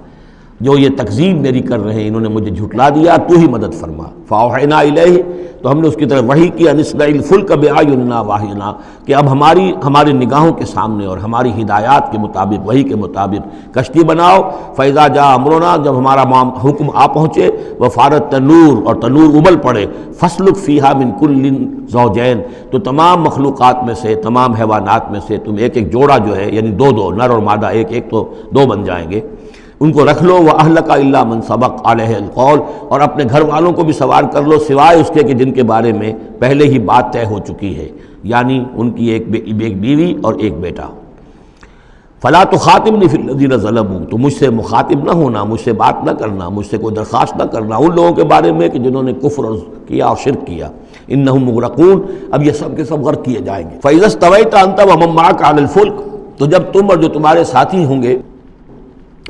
جو یہ تکذیب میری کر رہے ہیں، انہوں نے مجھے جھٹلا دیا، تو ہی مدد فرما۔ فاوحینا الیہ، تو ہم نے اس کی طرف وحی کی، ان اصنع الفلک باعیننا واحینا، کہ اب ہماری نگاہوں کے سامنے اور ہماری ہدایات کے مطابق، وحی کے مطابق کشتی بناؤ۔ فاذا جاء امرنا، جب ہمارا حکم آ پہنچے، وفارت تنور، اور تنور ابل پڑے، فاسلک فیہا من کل زوجین، تو تمام مخلوقات میں سے، تمام حیوانات میں سے تم ایک ایک جوڑا جو ہے، یعنی دو دو، نر اور مادہ ایک ایک تو دو بن جائیں گے، ان کو رکھ لو۔ وَأَهْلَكَ إِلَّا مَنْ سَبَقَ عَلَيْهِ الْقَوْلُ، اور اپنے گھر والوں کو بھی سوار کر لو سوائے اس کے کہ جن کے بارے میں پہلے ہی بات طے ہو چکی ہے، یعنی ان کی ایک بیوی اور ایک بیٹا۔ فَلَا تُخَاطِبْنِي فِي الَّذِينَ ظَلَمُوا، تو مجھ سے مخاطب نہ ہونا، مجھ سے بات نہ کرنا، مجھ سے کوئی درخواست نہ کرنا ان لوگوں کے بارے میں کہ جنہوں نے کفر کیا اور شرک کیا، إِنَّهُمْ مُغْرَقُونَ، اب یہ سب کے سب غرق کیے جائیں گے۔ فَإِذَا اسْتَوَيْتَ أَنْتَ وَمَن مَّعَكَ عَلَى الْفُلْكِ، تو جب تم اور جو تمہارے ساتھی ہوں گے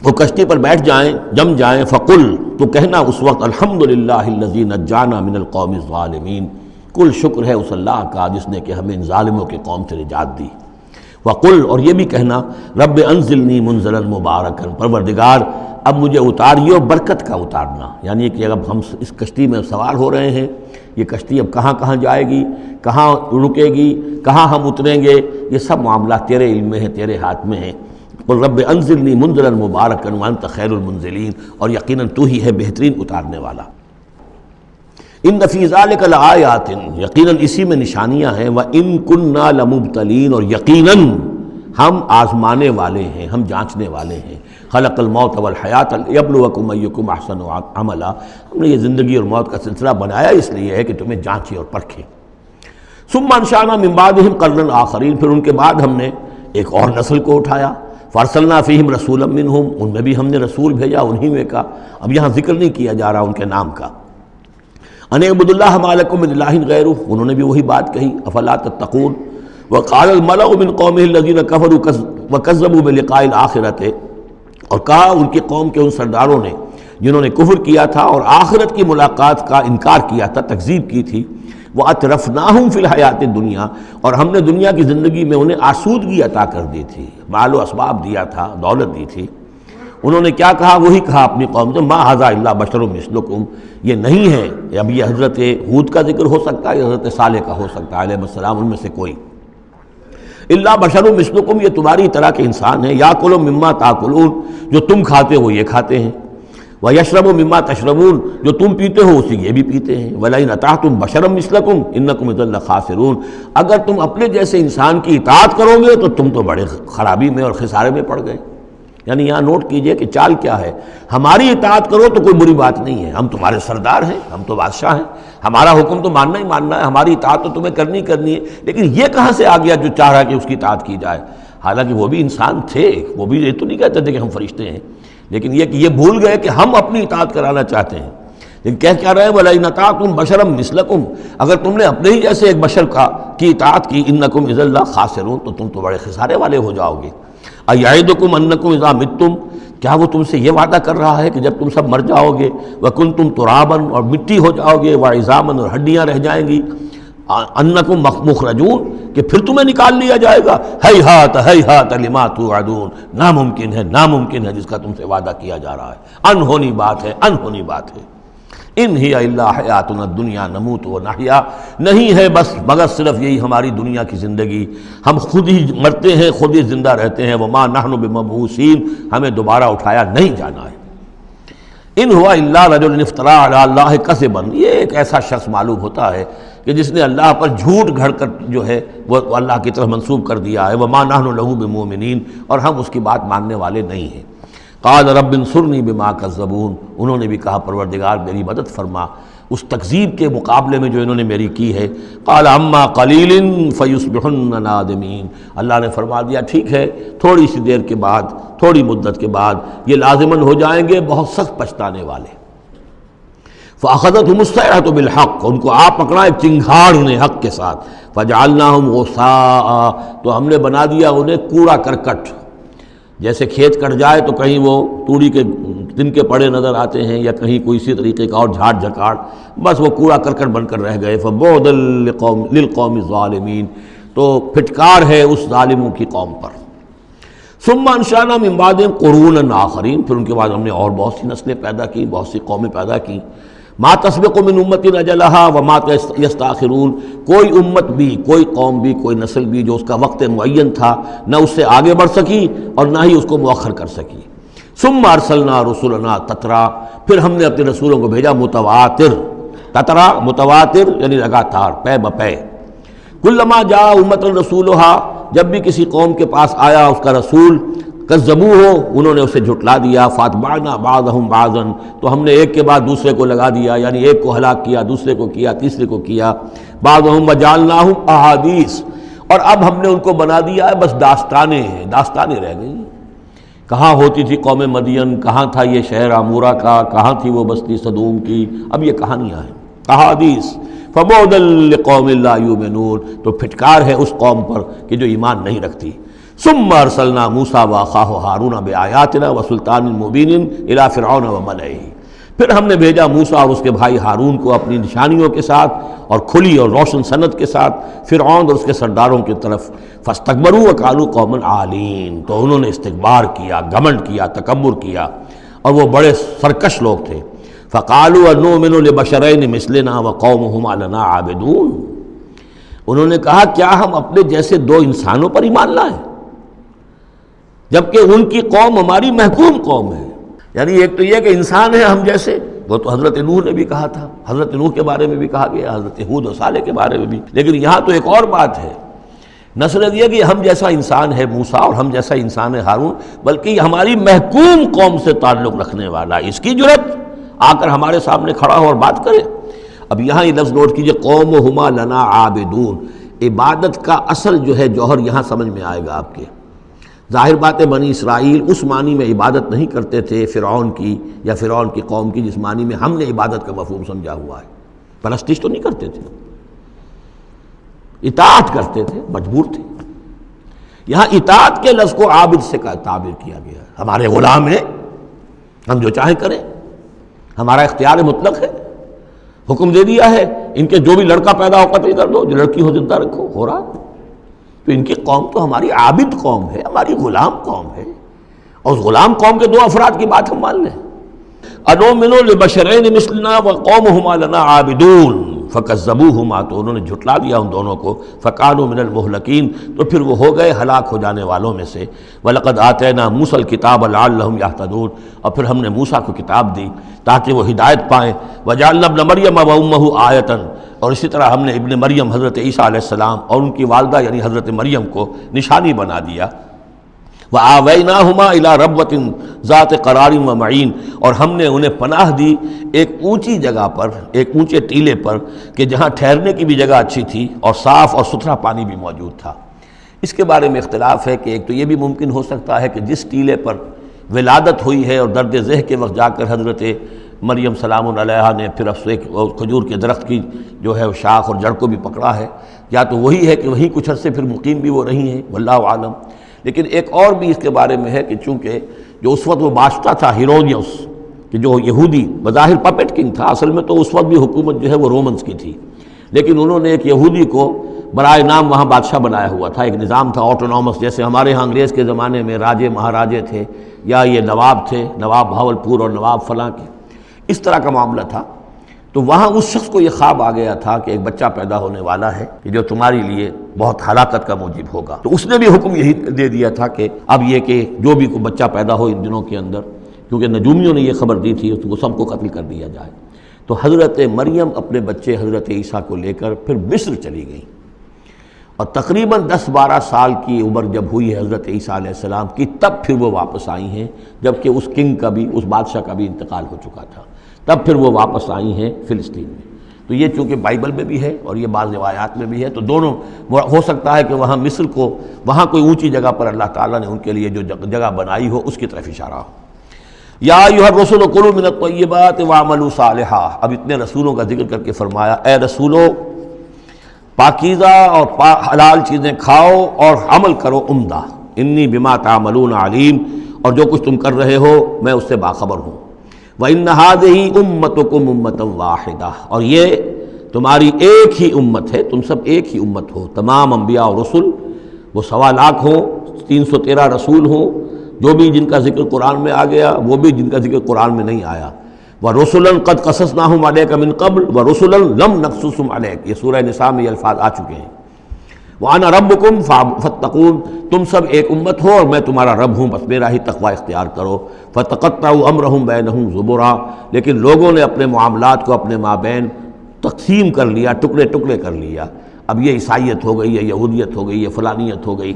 وہ کشتی پر بیٹھ جائیں، جم جائیں، فقل، تو کہنا اس وقت الحمدللہ الذی نجانا من القوم الظالمین، کل شکر ہے اس اللہ کا جس نے کہ ہمیں ان ظالموں کی قوم سے نجات دی۔ وقل، اور یہ بھی کہنا رب انزلنی منزلا مبارکا، پروردگار اب مجھے اتاریو برکت کا اتارنا، یعنی کہ اب ہم اس کشتی میں سوار ہو رہے ہیں، یہ کشتی اب کہاں کہاں جائے گی، کہاں رکے گی، کہاں ہم اتریں گے، یہ سب معاملات تیرے علم میں ہیں، تیرے ہاتھ میں ہیں۔ قل رب انزلنی منزلا مبارکا وانت خیر المنزلین، اور یقیناً تو ہی ہے بہترین اتارنے والا۔ ان فی ذلک لآیات، یقیناً اسی میں نشانیاں ہیں، وان کنا لمبتلین، اور یقیناً ہم آزمانے والے ہیں، ہم جانچنے والے ہیں۔ خلق الموت والحیات لیبلوکم ایکم احسن عملا، ہم نے یہ زندگی اور موت کا سلسلہ بنایا اس لیے ہے کہ تمہیں جانچے اور پرکھے۔ ثم انشأنا من بعدہم قرنا آخرین، پھر ان کے بعد ہم نے ایک اور نسل کو اٹھایا، فارسلنا فیہم رسولا منہم، ان میں بھی ہم نے رسول بھیجا انہی میں کا، اب یہاں ذکر نہیں کیا جا رہا ان کے نام کا۔ ان اعبدوا اللہ ما لکم من الہ غیرہ، انہوں نے بھی وہی بات کہی، افلا تتقون۔ وقال الملأ من قومہ الذین کفروا وکذبوا بلقاء الآخرۃ، اور کہا ان کی قوم کے ان سرداروں نے جنہوں نے کفر کیا تھا اور آخرت کی ملاقات کا انکار کیا تھا، تکذیب کی تھی، وَأَتْرَفْنَاهُمْ فِي الْحَيَاةِ الدُّنْيَا، اور ہم نے دنیا کی زندگی میں انہیں آسودگی عطا کر دی تھی، مال و اسباب دیا تھا، دولت دی تھی۔ انہوں نے کیا کہا، وہی کہا اپنی قوم سے، مَا هَذَا إِلَّا بَشَرٌ مِثْلُكُمْ، یہ نہیں ہے، اب یہ حضرت ہود کا ذکر ہو سکتا ہے، یا حضرت صالح کا ہو سکتا ہے علیہ السلام، ان میں سے کوئی۔ إِلَّا بَشَرٌ مِثْلُكُمْ، یہ تمہاری طرح کے انسان ہے، یَأْکُلُ مِمَّا تَأْکُلُونَ، جو تم کھاتے ہو یہ کھاتے ہیں، وَيَشْرَبُ مِمَّا تَشْرَبُونَ، جو تم پیتے ہو اسی یہ بھی پیتے ہیں، وَلَئِنْ أَطَعْتُمْ بَشَرًا مِثْلَكُمْ إِنَّكُمْ إِذًا لَخَاسِرُونَ، اگر تم اپنے جیسے انسان کی اطاعت کرو گے تو تم تو بڑے خرابی میں اور خسارے میں پڑ گئے۔ یعنی یہاں نوٹ کیجئے کہ چال کیا ہے، ہماری اطاعت کرو تو کوئی بری بات نہیں ہے، ہم تمہارے سردار ہیں، ہم تو بادشاہ ہیں، ہمارا حکم تو ماننا ہی ماننا ہے، ہماری اطاعت تو تمہیں کرنی کرنی ہے، لیکن یہ کہاں سے آ گیا جو چاہ رہا کہ اس کی اطاعت کی جائے، حالانکہ وہ بھی انسان تھے، وہ بھی یہ تو نہیں کہتے تھے کہ ہم فرشتے ہیں، لیکن یہ کہ یہ بھول گئے کہ ہم اپنی اطاعت کرانا چاہتے ہیں، لیکن کہہ کیا رہے ہیں، وَلَئِنْ أَطَعْتُمْ بَشَرًا مِثْلَكُمْ، اگر تم نے اپنے ہی جیسے ایک بشر کی اطاعت کی، إِنَّكُمْ إِذًا لَخَاسِرُونَ، تو تم تو بڑے خسارے والے ہو جاؤ گے۔ أَيَعِدُكُمْ أَنَّكُمْ إِذَا مِتُّمْ، کیا وہ تم سے یہ وعدہ کر رہا ہے کہ جب تم سب مر جاؤ گے وَكُنْتُمْ تُرَابًا اور مٹی ہو جاؤ گے وَعِظَامًا اور ہڈیاں رہ جائیں گی أَنَّكُمْ مُخْرَجُونَ کہ پھر تمہیں نکال لیا جائے گا ہیہات ہیہات لما توعدون ناممکن ہے جس کا تم سے وعدہ کیا جا رہا ہے، انہونی بات ہے، انہونی بات ہے۔ ان ہی الا حیاتنا الدنیا نموت و نحیا نہیں ہے بس مگر صرف یہی ہماری دنیا کی زندگی، ہم خود ہی مرتے ہیں خود ہی زندہ رہتے ہیں، وما نحن بمبعوثین ہمیں دوبارہ اٹھایا نہیں جانا ہے۔ ان ہوا الا رجل افترى علی اللہ کذبا یہ ایک ایسا شخص معلوم ہوتا ہے کہ جس نے اللہ پر جھوٹ گھڑ کر جو ہے وہ اللہ کی طرف منسوب کر دیا ہے، وما نحن له بمؤمنین اور ہم اس کی بات ماننے والے نہیں ہیں۔ قال رب انصرنی بما کذبون انہوں نے بھی کہا پروردگار میری مدد فرما اس تکذیب کے مقابلے میں جو انہوں نے میری کی ہے۔ قال اما قلیل فیصبحن نادمین اللہ نے فرما دیا ٹھیک ہے تھوڑی سی دیر کے بعد، تھوڑی مدت کے بعد یہ لازماً ہو جائیں گے بہت سخت پچھتانے والے۔ فاخذتهم الصیحۃ بالحق ان کو آپ پکڑا ایک چنگھاڑ انہیں حق کے ساتھ، فجعلناہم غثاء تو ہم نے بنا دیا انہیں کوڑا کرکٹ، جیسے کھیت کٹ جائے تو کہیں وہ توڑی کے دن کے پڑے نظر آتے ہیں یا کہیں کوئی اسی طریقے کا اور جھاڑ جھکاڑ، بس وہ کوڑا کرکٹ بن کر رہ گئے۔ فبعدا للقوم الظالمین تو پھٹکار ہے اس ظالموں کی قوم پر۔ ثم انشأنا من بعدهم قرونا آخرین پھر ان کے بعد ہم نے اور بہت سی نسلیں پیدا کی، بہت سی قومیں پیدا کی۔ ما تسبق من امت اجلها وما یستاخرون کوئی امت بھی، کوئی قوم بھی، کوئی نسل بھی جو اس کا وقت معین تھا نہ اس سے آگے بڑھ سکی اور نہ ہی اس کو مؤخر کر سکی۔ ثم ارسلنا رسلنا تترا پھر ہم نے اپنے رسولوں کو بھیجا متواتر، تترا متواتر یعنی لگاتار پے بپے۔ کلما جاء امۃ رسولها جب بھی کسی قوم کے پاس آیا اس کا رسول کذبوہ انہوں نے اسے جھٹلا دیا، فاتبعنا بعضهم بعضا تو ہم نے ایک کے بعد دوسرے کو لگا دیا، یعنی ایک کو ہلاک کیا، دوسرے کو کیا، تیسرے کو کیا۔ بعضهم وجعلناهم احادیث اور اب ہم نے ان کو بنا دیا ہے بس داستانیں ہیں، داستانیں رہ گئی۔ کہاں ہوتی تھی قوم مدین، کہاں تھا یہ شہر عمورہ کا، کہاں تھی وہ بستی صدوم کی، اب یہ کہانیاں ہیں، احادیث۔ فبعدا لقوم لا یؤمنون تو پھٹکار ہے اس قوم پر کہ جو ایمان نہیں رکھتی۔ ثم ارسلنا موسیٰ واخاہ ہارون بآیاتنا وسلطان مبین الی فرعون وملئہ پھر ہم نے بھیجا موسیٰ اور اس کے بھائی ہارون کو اپنی نشانیوں کے ساتھ اور کھلی اور روشن سند کے ساتھ فرعون اور اس کے سرداروں کی طرف۔ فاستکبروا وقالوا قوما عالین تو انہوں نے استکبار کیا، گھمنڈ کیا، تکبر کیا اور وہ بڑے سرکش لوگ تھے۔ فقالوا انؤمن لبشرین مثلنا وقومهما لنا عابدون انہوں نے کہا کیا ہم اپنے جیسے دو انسانوں پر ایمان لائیں جبکہ ان کی قوم ہماری محکوم قوم ہے۔ یعنی ایک تو یہ کہ انسان ہے ہم جیسے، وہ تو حضرت نوح نے بھی کہا تھا، حضرت نوح کے بارے میں بھی کہا گیا، حضرت ہود و صالح کے بارے میں بھی، لیکن یہاں تو ایک اور بات ہے، نہ صرف یہ کہ ہم جیسا انسان ہے موسیٰ اور ہم جیسا انسان ہے ہارون، بلکہ یہ ہماری محکوم قوم سے تعلق رکھنے والا ہے، اس کی جرت آ کر ہمارے سامنے کھڑا ہو اور بات کرے۔ اب یہاں یہ لفظ نوٹ کیجئے قومہما لنا عابدون عبادت کا اصل جو ہے جوہر یہاں سمجھ میں آئے گا آپ کے۔ ظاہر بات ہے بنی اسرائیل اس معنی میں عبادت نہیں کرتے تھے فرعون کی یا فرعون کی قوم کی جس معنی میں ہم نے عبادت کا مفہوم سمجھا ہوا ہے، پرستش تو نہیں کرتے تھے، اطاعت کرتے تھے، مجبور تھے۔ یہاں اطاعت کے لفظ کو عابد سے تعبیر کیا گیا ہے، ہمارے غلام ہیں، ہم جو چاہیں کریں، ہمارا اختیار مطلق ہے، حکم دے دیا ہے ان کے جو بھی لڑکا پیدا ہو قتل کر دو، جو لڑکی ہو زندہ رکھو، ہو رہا۔ تو ان کی قوم تو ہماری عابد قوم ہے، ہماری غلام قوم ہے، اور اس غلام قوم کے دو افراد کی بات ہم مان لیں۔ انؤمن لبشرین مثلنا وقومهما لنا عابدون فکذبوہما تو انہوں نے جھٹلا دیا ان دونوں کو، فکانوا من المہلکین تو پھر وہ ہو گئے ہلاک ہو جانے والوں میں سے۔ وَلَقَدْ آتَيْنَا مُوسَى الْكِتَابَ لَعَلَّهُمْ يَهْتَدُونَ اور پھر ہم نے موسیٰ کو کتاب دی تاکہ وہ ہدایت پائیں۔ وَجَعَلْنَا ابْنَ مَرْيَمَ وَأُمَّهُ آیَةً اور اسی طرح ہم نے ابن مریم حضرت عیسیٰ علیہ السلام اور ان کی والدہ یعنی حضرت مریم کو نشانی بنا دیا۔ وَآوَيْنَاهُمَا إِلَىٰ رَبْوَةٍ ذَاتِ قَرَارٍ وَمَعِينٍ اور ہم نے انہیں پناہ دی ایک اونچی جگہ پر، ایک اونچے ٹیلے پر کہ جہاں ٹھہرنے کی بھی جگہ اچھی تھی اور صاف اور ستھرا پانی بھی موجود تھا۔ اس کے بارے میں اختلاف ہے کہ ایک تو یہ بھی ممکن ہو سکتا ہے کہ جس ٹیلے پر ولادت ہوئی ہے اور درد ذہ کے وقت جا کر حضرت مریم سلام علیہا نے پھر ایک کھجور کے درخت کی جو ہے شاخ اور جڑ کو بھی پکڑا ہے، یا تو وہی ہے کہ وہیں کچھ عرصے پھر مقیم بھی وہ رہی ہیں، واللہ عالم۔ لیکن ایک اور بھی اس کے بارے میں ہے کہ چونکہ جو اس وقت وہ بادشاہ تھا ہیرودیوس، کہ جو یہودی بظاہر پپٹ کنگ تھا، اصل میں تو اس وقت بھی حکومت جو ہے وہ رومنز کی تھی، لیکن انہوں نے ایک یہودی کو برائے نام وہاں بادشاہ بنایا ہوا تھا۔ ایک نظام تھا آٹونومس، جیسے ہمارے ہاں انگریز کے زمانے میں راجے مہاراجے تھے یا یہ نواب تھے، نواب بہاولپور اور نواب فلاں کے، اس طرح کا معاملہ تھا۔ تو وہاں اس شخص کو یہ خواب آ گیا تھا کہ ایک بچہ پیدا ہونے والا ہے کہ جو تمہاری لیے بہت ہلاکت کا موجب ہوگا، تو اس نے بھی حکم یہی دے دیا تھا کہ اب یہ کہ جو بھی کوئی بچہ پیدا ہو ان دنوں کے اندر، کیونکہ نجومیوں نے یہ خبر دی تھی، وہ سب کو قتل کر دیا جائے۔ تو حضرت مریم اپنے بچے حضرت عیسیٰ کو لے کر پھر مصر چلی گئیں، اور تقریباً 10-12 سال کی عمر جب ہوئی ہے حضرت عیسیٰ علیہ السلام کی، تب پھر وہ واپس آئی ہیں، جبکہ اس کنگ کا بھی، اس بادشاہ کا بھی انتقال ہو چکا تھا، تب پھر وہ واپس آئی ہیں فلسطین میں۔ تو یہ چونکہ بائبل میں بھی ہے اور یہ بعض روایات میں بھی ہے، تو دونوں ہو سکتا ہے کہ وہاں مصر کو، وہاں کوئی اونچی جگہ پر اللہ تعالیٰ نے ان کے لیے جو جگہ بنائی ہو اس کی طرف اشارہ ہو۔ یا ایھا الرسل کلوا من الطیبات واعملوا صالحا، اب اتنے رسولوں کا ذکر کر کے فرمایا اے رسولو پاکیزہ اور حلال چیزیں کھاؤ اور عمل کرو عمدہ، انی بما تعملون علیم، اور جو کچھ تم کر رہے ہو میں اس سے باخبر ہوں۔ وَإِنَّ هَٰذِهِ أُمَّتُكُمْ أُمَّةً وَاحِدَةً، اور یہ تمہاری ایک ہی امت ہے، تم سب ایک ہی امت ہو، تمام انبیاء اور رسل، وہ 1.25 لاکھ ہوں، 313 رسول ہوں، جو بھی جن کا ذکر قرآن میں آ گیا، وہ بھی جن کا ذکر قرآن میں نہیں آیا۔ وَرُسُلًا قَدْ قَصَصْنَاهُمْ عَلَيْكَ مِن قَبْلُ وَرُسُلًا لَمْ نَقْصُصْهُمْ عَلَيْكَ، یہ سورہ نساء میں یہ الفاظ آ چکے ہیں۔ وَأَنَا رَبُّكُمْ فَاتَّقُونِ، تم سب ایک امت ہو اور میں تمہارا رب ہوں، بس میرا ہی تقوی اختیار کرو۔ فَتَقَطَّعُوا أَمْرَهُمْ بَيْنَهُمْ زُبُرًا، لیکن لوگوں نے اپنے معاملات کو اپنے مابین تقسیم کر لیا، ٹکڑے ٹکڑے کر لیا۔ اب یہ عیسائیت ہو گئی، یہ یہودیت ہو گئی، یہ فلانیت ہو گئی۔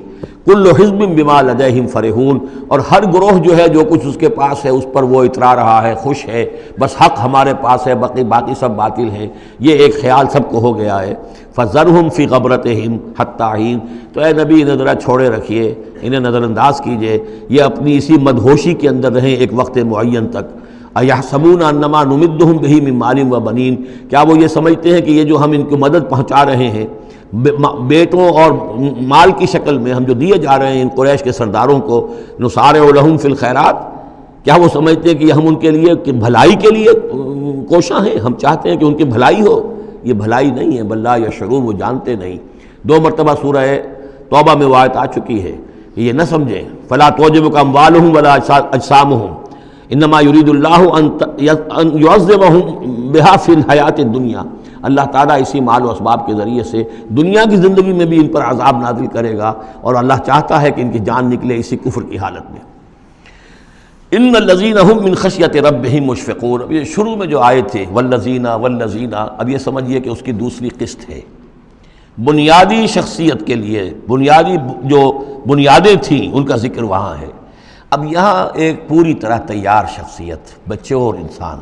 کل حزب بما لدیہم فرحون، اور ہر گروہ جو ہے جو کچھ اس کے پاس ہے اس پر وہ اترا رہا ہے، خوش ہے، بس حق ہمارے پاس ہے، باقی سب باطل ہیں، یہ ایک خیال سب کو ہو گیا ہے۔ فذرہم فی غبرتہم حتی حین، تو اے نبی انہیں ذرا چھوڑے رکھیے، انہیں نظر انداز کیجئے، یہ اپنی اسی مدہوشی کے اندر رہیں ایک وقت معین تک۔ اَیَحْسَبُونَ أَنَّمَا نُمِدُّهُم بِهِ مِن مَالٍ وَبَنِینَ، کیا وہ یہ سمجھتے ہیں کہ یہ جو ہم ان کو مدد پہنچا رہے ہیں بیٹوں اور مال کی شکل میں، ہم جو دیے جا رہے ہیں ان قریش کے سرداروں کو، نُسَارِعُ لَهُم فِی الْخَیرَات، کیا وہ سمجھتے ہیں کہ ہم ان کے لیے بھلائی کے لیے کوشاں ہیں، ہم چاہتے ہیں کہ ان کی بھلائی ہو؟ یہ بھلائی نہیں ہے، بل لا یشعرون، وہ جانتے نہیں۔ 2 مرتبہ سورہ توبہ میں وہ آیت آ چکی ہے کہ یہ نہ سمجھیں، فلا تعجبک اموالہم ولا اجسامہم انما یرید اللہ ان یعذبہم بہا فی الحیات الدنیا، اللہ تعالیٰ اسی مال و اسباب کے ذریعے سے دنیا کی زندگی میں بھی ان پر عذاب نازل کرے گا، اور اللہ چاہتا ہے کہ ان کی جان نکلے اسی کفر کی حالت میں۔ ان الذین هم من خشیۃ ربہم مشفقون، اب یہ شروع میں جو آئے تھے والذین، اب یہ سمجھیے کہ اس کی دوسری قسط ہے، بنیادی شخصیت کے لیے بنیادی جو بنیادیں تھیں ان کا ذکر وہاں ہے۔ اب یہاں ایک پوری طرح تیار شخصیت، بچے اور انسان،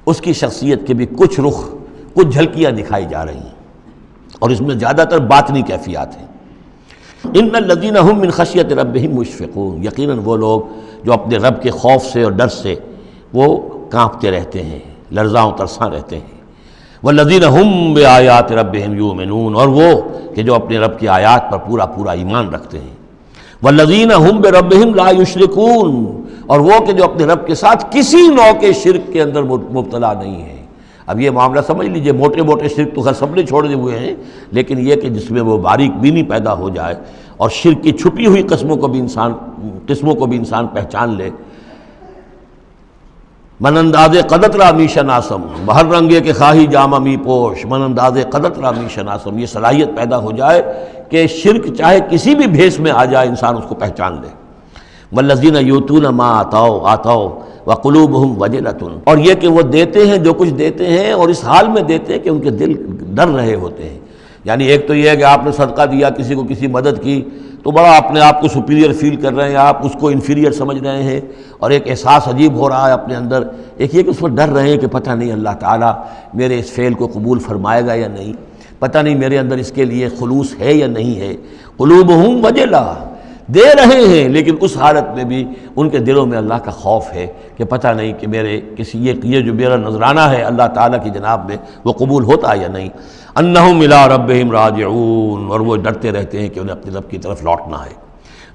اس کی شخصیت کے بھی کچھ رخ، کچھ جھلکیاں دکھائی جا رہی ہیں، اور اس میں زیادہ تر باطنی کیفیات ہیں۔ ان الذین هم من خشیۃ ربہم مشفقون، یقیناً وہ لوگ جو اپنے رب کے خوف سے اور ڈر سے وہ کانپتے رہتے ہیں، لرزاں و ترساں رہتے ہیں۔ والذین هم بآیات ربہم یؤمنون، اور وہ کہ جو اپنے رب کی آیات پر پورا ایمان رکھتے ہیں۔ والذین هم بربہم لا یشرکون، اور وہ کہ جو اپنے رب کے ساتھ کسی نوع کے شرک کے اندر مبتلا نہیں ہے۔ اب یہ معاملہ سمجھ لیجئے، موٹے شرک تو خیر سب نے چھوڑے ہوئے ہیں، لیکن یہ کہ جس میں وہ باریک بینی پیدا ہو جائے اور شرک کی چھپی ہوئی قسموں کو بھی انسان پہچان لے۔ من انداز قدت را می شناسم، بہر رنگے کے خواہی جامہ می پوش، من انداز قدت را می شناسم، یہ صلاحیت پیدا ہو جائے کہ شرک چاہے کسی بھی بھیس میں آ جائے انسان اس کو پہچان لے۔ والذین یؤتون ما آتوا وقلوبہم وجلۃ، اور یہ کہ وہ دیتے ہیں جو کچھ دیتے ہیں اور اس حال میں دیتے ہیں کہ ان کے دل ڈر رہے ہوتے ہیں۔ یعنی ایک تو یہ ہے کہ آپ نے صدقہ دیا، کسی کو کسی مدد کی، تو بڑا اپنے آپ کو سپیریئر فیل کر رہے ہیں، آپ اس کو انفیریئر سمجھ رہے ہیں، اور ایک احساس عجیب ہو رہا ہے اپنے اندر۔ ایک یہ کہ اس پر ڈر رہے ہیں کہ پتہ نہیں اللہ تعالیٰ میرے اس فعل کو قبول فرمائے گا یا نہیں، پتہ نہیں میرے اندر اس کے لیے خلوص ہے یا نہیں ہے۔ قلوبہم وجلہ، دے رہے ہیں لیکن اس حالت میں بھی ان کے دلوں میں اللہ کا خوف ہے کہ پتہ نہیں کہ میرے کسی یہ جو میرا نذرانہ ہے اللہ تعالیٰ کی جناب میں وہ قبول ہوتا ہے یا نہیں۔ انہم الی ربہم راجعون، اور وہ ڈرتے رہتے ہیں کہ انہیں اپنے رب کی طرف لوٹنا ہے۔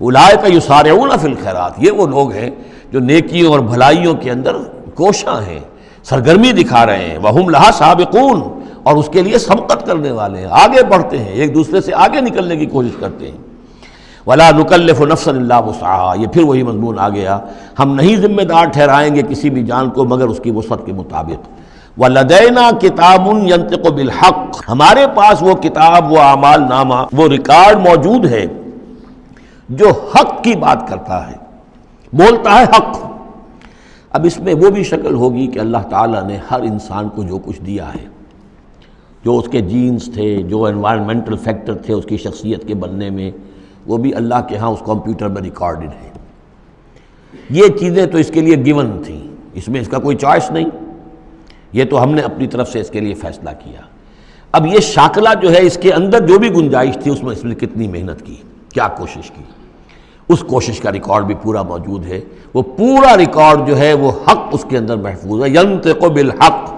اولئک یسارعون فی الخیرات، یہ وہ لوگ ہیں جو نیکیوں اور بھلائیوں کے اندر کوشاں ہیں، سرگرمی دکھا رہے ہیں، وہم لہا سابقون، اور اس کے لیے سبقت کرنے والے ہیں، آگے بڑھتے ہیں، ایک دوسرے سے آگے نکلنے کی کوشش کرتے ہیں۔ ولا نکلف نفسا الا وسعها، یہ پھر وہی مضمون آ گیا، ہم نہیں ذمہ دار ٹھہرائیں گے کسی بھی جان کو مگر اس کی وسعت کے مطابق۔ وَلَدَيْنَا كِتَابٌ يَنطِقُ بِالْحَقِّ، ہمارے پاس وہ کتاب، وہ اعمال نامہ، وہ ریکارڈ موجود ہے جو حق کی بات کرتا ہے، بولتا ہے حق۔ اب اس میں وہ بھی شکل ہوگی کہ اللہ تعالیٰ نے ہر انسان کو جو کچھ دیا ہے، جو اس کے جینز تھے، جو انوائرمنٹل فیکٹر تھے اس کی شخصیت کے بننے میں، وہ بھی اللہ کے ہاں اس کمپیوٹر میں ریکارڈڈ ہے۔ یہ چیزیں تو اس کے لیے گیون تھیں، اس میں اس کا کوئی چوائس نہیں، یہ تو ہم نے اپنی طرف سے اس کے لیے فیصلہ کیا۔ اب یہ شاکلہ جو ہے، اس کے اندر جو بھی گنجائش تھی اس میں کتنی محنت کی، کیا کوشش کی، اس کوشش کا ریکارڈ بھی پورا موجود ہے۔ وہ پورا ریکارڈ جو ہے وہ حق اس کے اندر محفوظ ہے، ینطق بالحق۔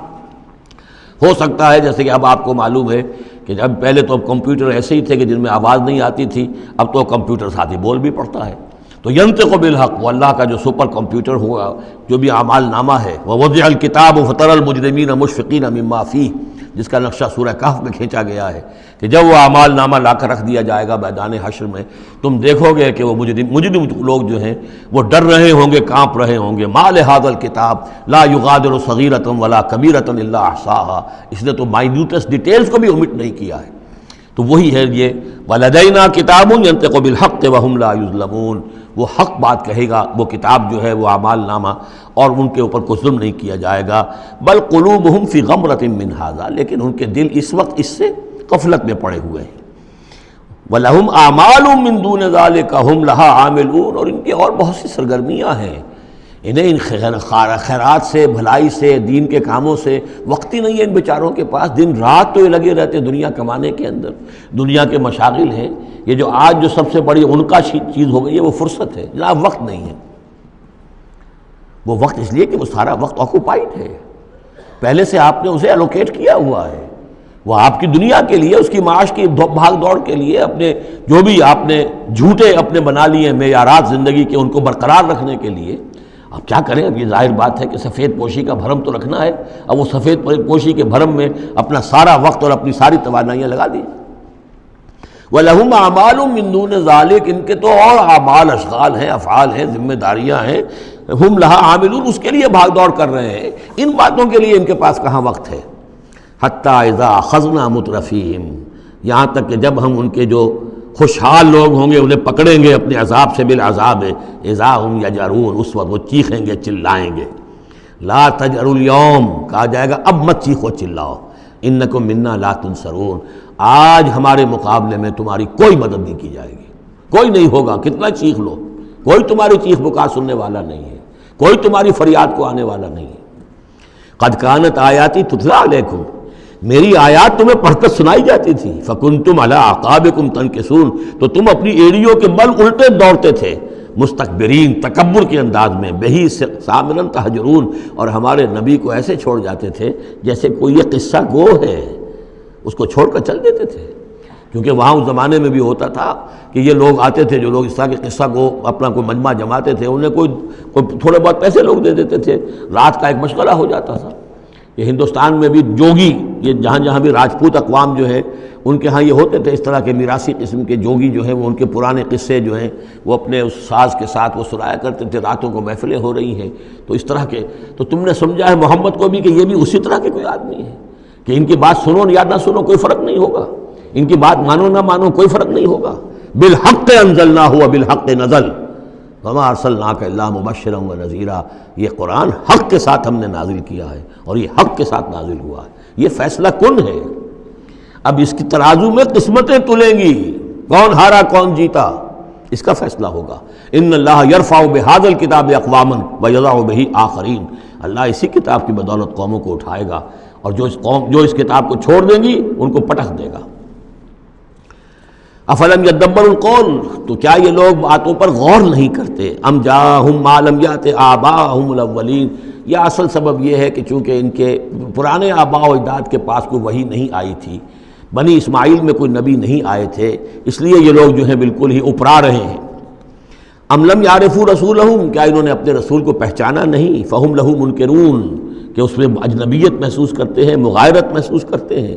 ہو سکتا ہے جیسے کہ اب آپ کو معلوم ہے کہ جب پہلے تو اب کمپیوٹر ایسے ہی تھے کہ جن میں آواز نہیں آتی تھی، اب تو کمپیوٹر ساتھ ہی بول بھی پڑتا ہے، تو ینطق بالحق، وہ اللہ کا جو سپر کمپیوٹر ہوا، جو بھی اعمال نامہ ہے، ووضع الکتاب فتری المجرمین مشفقین مما فیہ، جس کا نقشہ سورہ کہف میں کھینچا گیا ہے کہ جب وہ اعمال نامہ لا کر رکھ دیا جائے گا میدان حشر میں، تم دیکھو گے کہ وہ مجرم لوگ جو ہیں وہ ڈر رہے ہوں گے، کانپ رہے ہوں گے، ما لہذا الکتاب لا یغادر صغیرۃ ولا کبیرۃ الا احصاها، اس نے تو مائنیوٹس ڈیٹیلز کو بھی omit نہیں کیا ہے۔ تو وہی ہے یہ وَلَدَيْنَا كِتَابٌ يَنطِقُ بِالْحَقِّ وَهُمْ لَا يُظْلَمُونَ، وہ حق بات کہے گا، وہ کتاب جو ہے وہ اعمال نامہ، اور ان کے اوپر کوئی ظلم نہیں کیا جائے گا۔ بل قلوبہم فی غمرۃ من ھذا، لیکن ان کے دل اس وقت اس سے غفلت میں پڑے ہوئے ہیں۔ وَلَهُمْ أَعْمَالٌ مِّن دُونِ ذَلِكَ هُمْ لَهَا عَامِلُونَ، اور ان کی اور بہت سی سرگرمیاں ہیں، انہیں ان خیرات سے، بھلائی سے، دین کے کاموں سے وقت ہی نہیں ہے ان بیچاروں کے پاس، دن رات تو یہ لگے رہتے دنیا کمانے کے اندر، دنیا کے مشاغل ہیں۔ یہ جو آج جو سب سے بڑی ان کا چیز ہو گئی ہے وہ فرصت ہے، جناب وقت نہیں ہے۔ وہ وقت اس لیے کہ وہ سارا وقت آکوپائڈ ہے، پہلے سے آپ نے اسے الوکیٹ کیا ہوا ہے، وہ آپ کی دنیا کے لیے، اس کی معاش کی بھاگ دوڑ کے لیے، اپنے جو بھی آپ نے جھوٹے اپنے بنا لیے معیارات زندگی کے، ان کو برقرار رکھنے کے لیے۔ اب کیا کریں، اب یہ ظاہر بات ہے کہ سفید پوشی کا بھرم تو رکھنا ہے، اب وہ سفید پوشی کے بھرم میں اپنا سارا وقت اور اپنی ساری توانائیاں لگا دی۔ وَلَهُمْ أَعْمَالٌ مِّن دُونِ ذَلِكَ، ان کے تو اور اعمال، اشغال ہیں، افعال ہیں، ذمہ داریاں ہیں، ہم لہا عاملون، اس کے لیے بھاگ دوڑ کر رہے ہیں، ان باتوں کے لیے ان کے پاس کہاں وقت ہے۔ حتیٰ اذا اخذنا مترفیہم، یہاں تک کہ جب ہم ان کے جو خوشحال لوگ ہوں گے انہیں پکڑیں گے اپنے عذاب سے، بالعذاب اذا ہم یجرون، اس وقت وہ چیخیں گے، چلائیں گے۔ لا تجروا اليوم، کہا جائے گا اب مت چیخو چلاؤ، انکم منا لا تنصرون، آج ہمارے مقابلے میں تمہاری کوئی مدد نہیں کی جائے گی، کوئی نہیں ہوگا، کتنا چیخ لو، کوئی تمہاری چیخ پکار سننے والا نہیں ہے، کوئی تمہاری فریاد کو آنے والا نہیں ہے۔ قد کانت آیاتی تتلی علیکم، میری آیات تمہیں پڑھ کر سنائی جاتی تھی، فکنتم علی اعقابکم تنکسون، تو تم اپنی ایڑیوں کے بل الٹے دوڑتے تھے، مستکبرین، تکبر کے انداز میں، بہی سامرن تہجرون، اور ہمارے نبی کو ایسے چھوڑ جاتے تھے جیسے کوئی یہ قصہ گو ہے، اس کو چھوڑ کر چل دیتے تھے۔ کیونکہ وہاں اس زمانے میں بھی ہوتا تھا کہ یہ لوگ آتے تھے، جو لوگ اس طرح کے قصہ کو اپنا کوئی مجمع جماتے تھے، انہیں کوئی تھوڑے بہت پیسے لوگ دے دیتے تھے، رات کا ایک مشغلہ ہو جاتا تھا۔ یہ ہندوستان میں بھی جوگی، یہ جہاں جہاں بھی راجپوت اقوام جو ہے ان کے ہاں یہ ہوتے تھے، اس طرح کے میراثی قسم کے جوگی جو ہیں، وہ ان کے پرانے قصے جو ہیں وہ اپنے اس ساز کے ساتھ وہ سنایا کرتے تھے، راتوں کو محفلیں ہو رہی ہیں، تو اس طرح کے، تو تم نے سمجھا ہے محمد کو بھی کہ یہ بھی اسی طرح کے کوئی آدمی ہے کہ ان کی بات سنو یا نہ سنو کوئی فرق نہیں ہوگا، ان کی بات مانو نہ مانو کوئی فرق نہیں ہوگا۔ بالحق انزلناہ وبالحق نزل وما ارسلناک الا مبشرا ونذیرا، یہ قرآن حق کے ساتھ ہم نے نازل کیا ہے اور یہ حق کے ساتھ نازل ہوا ہے، یہ فیصلہ کن ہے۔ اب اس کی ترازو میں قسمتیں تلیں گی، کون ہارا کون جیتا، اس کا فیصلہ ہوگا۔ ان اللہ یرفع بہذا الکتاب اقواما ویضع بہ آخرین، اللہ اسی کتاب کی بدولت قوموں کو اٹھائے گا، اور جو اس کتاب کو چھوڑ دیں گی ان کو پٹخ دے گا۔ افلم یدبروا القول، تو کیا یہ لوگ باتوں پر غور نہیں کرتے؟ ام جاءہم ما لم یأت آباءہم الاولین، یہ اصل سبب یہ ہے کہ چونکہ ان کے پرانے آباء و اجداد کے پاس کوئی وحی نہیں آئی تھی، بنی اسماعیل میں کوئی نبی نہیں آئے تھے، اس لیے یہ لوگ جو ہیں بالکل ہی اپرا رہے ہیں۔ ام لم یعرفوا رسولہم، کیا انہوں نے اپنے رسول کو پہچانا نہیں، فہم لہ منکرون، کہ اس میں اجنبیت محسوس کرتے ہیں، مغایرت محسوس کرتے ہیں،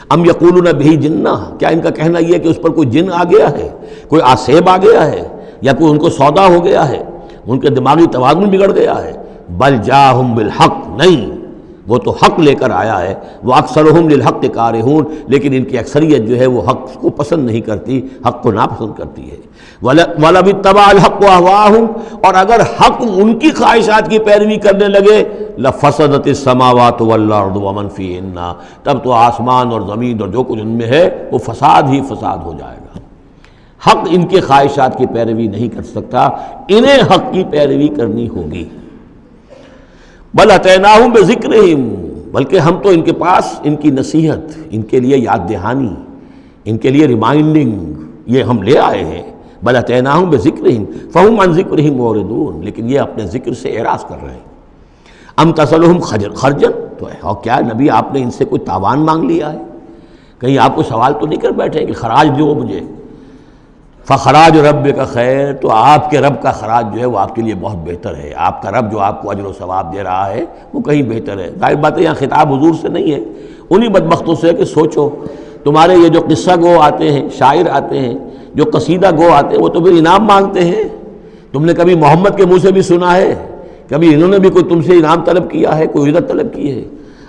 ام یقولون بہ جنہ، کیا ان کا کہنا یہ ہے کہ اس پر کوئی جن آ گیا ہے، کوئی آسیب آ گیا ہے، یا کوئی ان کو سودا ہو گیا ہے، ان کے دماغی توازن بگڑ گیا ہے، بل جاءہم بالحق، نہیں، وہ تو حق لے کر آیا ہے، وہ اکثرہم للحق کارہون، لیکن ان کی اکثریت جو ہے وہ حق کو پسند نہیں کرتی، حق کو ناپسند کرتی ہے۔ وَلَوِ اتَّبَعَ الْحَقُّ أَهْوَاءَهُمْ، اور اگر حق ان کی خواہشات کی پیروی کرنے لگے، لَفَسَدَتِ السَّمَاوَاتُ وَالْأَرْضُ وَمَنْ فِيهِنَّ، تب تو آسمان اور زمین اور جو کچھ ان میں ہے وہ فساد ہی فساد ہو جائے گا۔ حق ان کے خواہشات کی پیروی نہیں کر سکتا، انہیں حق کی پیروی کرنی ہوگی۔ بل اتیناہم بذکرہم، بلکہ ہم تو ان کے پاس ان کی نصیحت، ان کے لیے یاد دہانی، ان کے لیے ریمائنڈنگ یہ ہم لے آئے ہیں۔ بل اتیناہم بذکرہم فہم عن ذکرہم معرضون، لیکن یہ اپنے ذکر سے اعراض کر رہے ہیں۔ ام تسلہم خرجن، تو اور کیا نبی آپ نے ان سے کوئی تاوان مانگ لیا ہے؟ کہیں آپ کو سوال تو نہیں کر بیٹھے کہ خراج دو مجھے؟ فخراج ربک خیر، تو آپ کے رب کا خراج جو ہے وہ آپ کے لیے بہت بہتر ہے، آپ کا رب جو آپ کو اجر و ثواب دے رہا ہے وہ کہیں بہتر ہے۔ ظاہر بات ہے یہاں خطاب حضور سے نہیں ہے، انہی بدبختوں سے کہ سوچو تمہارے یہ جو قصہ گو آتے ہیں، شاعر آتے ہیں، جو قصیدہ گو آتے ہیں، وہ تو پھر انعام مانگتے ہیں۔ تم نے کبھی محمد کے منہ سے بھی سنا ہے؟ کبھی انہوں نے بھی کوئی تم سے انعام طلب کیا ہے، کوئی عزت طلب کی ہے؟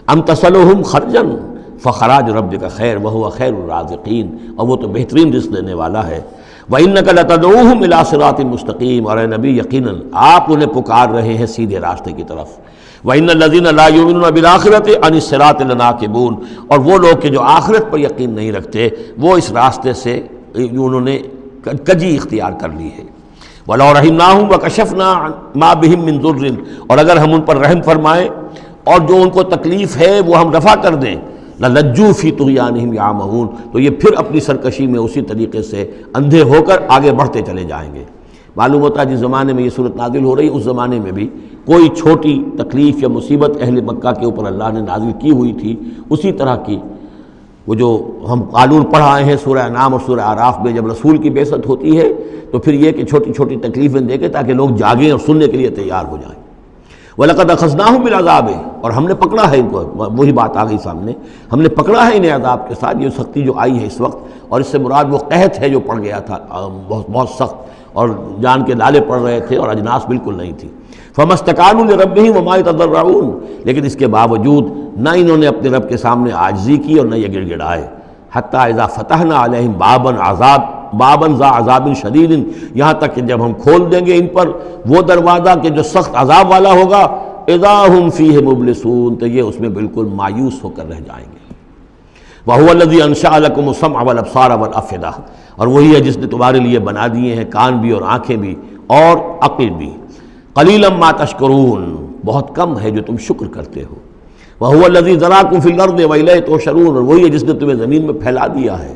ام تسلہم خرجن فخراج ربک خیر وہو خیر الرازقین، اور وہ تو بہترین رزق دینے والا ہے۔ وَإِنَّكَ لَتَدْعُوهُمْ إِلَىٰ صِرَاطٍ مُسْتَقِيمٍ، اور اے نبی یقیناً آپ انہیں پکار رہے ہیں سیدھے راستے کی طرف۔ وَإِنَّ الَّذِينَ لَا يُؤْمِنُونَ بِالْآخِرَةِ عَنِ الصِّرَاطِ لَنَاكِبُونَ، اور وہ لوگ کہ جو آخرت پر یقین نہیں رکھتے وہ اس راستے سے انہوں نے کجی اختیار کر لی ہے۔ وَلَوْ رَحِمْنَاهُمْ وَكَشَفْنَا مَا بِهِم مِّن ضُرٍّ، اور اگر ہم ان پر رحم فرمائیں اور جو ان کو تکلیف ہے وہ ہم رفع کر دیں، لَلَجُّوا فِي طُغْيَانِهِمْ يَعْمَهُونَ، تو یہ پھر اپنی سرکشی میں اسی طریقے سے اندھے ہو کر آگے بڑھتے چلے جائیں گے۔ معلوم ہوتا ہے جس زمانے میں یہ صورت نازل ہو رہی، اس زمانے میں بھی کوئی چھوٹی تکلیف یا مصیبت اہل مکہ کے اوپر اللہ نے نازل کی ہوئی تھی، اسی طرح کی وہ جو ہم قانون پڑھ آئے ہیں سورہ انعام اور سورہ اعراف میں، جب رسول کی بعثت ہوتی ہے تو پھر یہ کہ چھوٹی چھوٹی تکلیفیں دے کے تاکہ لوگ جاگیں اور سننے کے لیے تیار ہو جائیں۔ وَلَقَدْ أَخَذْنَاهُمْ بِالْعَذَابِ، اور ہم نے پکڑا ہے ان کو، وہی بات آ گئی سامنے، ہم نے پکڑا ہے انہیں عذاب کے ساتھ، یہ سختی جو آئی ہے اس وقت، اور اس سے مراد وہ قحط ہے جو پڑ گیا تھا بہت بہت سخت، اور جان کے لالے پڑ رہے تھے اور اجناس بالکل نہیں تھی۔ فَمَا اسْتَكَانُوا لِرَبِّهِمْ وَمَا يَتَضَرَّعُونَ، لیکن اس کے باوجود نہ انہوں نے اپنے رب کے سامنے عاجزی کی اور نہ یہ گڑ گڑائے۔ حتیٰ اذا فتحنا علیہم باباً ذا عذاب شدید، یہاں تک کہ جب ہم کھول دیں گے ان پر وہ دروازہ کہ جو سخت عذاب والا ہوگا، اذا ہم فیہ مبلسون، تو یہ اس میں بالکل مایوس ہو کر رہ جائیں گے۔ وَهُوَ الَّذِي أَنشَأَ لَكُمُ السَّمْعَ وَالْأَبْصَارَ وَالْأَفْئِدَةَ، اور وہی ہے جس نے تمہارے لیے بنا دیے ہیں کان بھی اور آنکھیں بھی اور عقل بھی۔ قَلِيلًا مَا تَشْكُرُونَ، بہت کم ہے جو تم شکر کرتے ہو۔ وَهُوَ الَّذِي ذَرَاكُمْ فِي الْأَرْضِ وَإِلَيْهِ تُحْشَرُونَ، اور وہی ہے جس نے تمہیں زمین میں پھیلا دیا ہے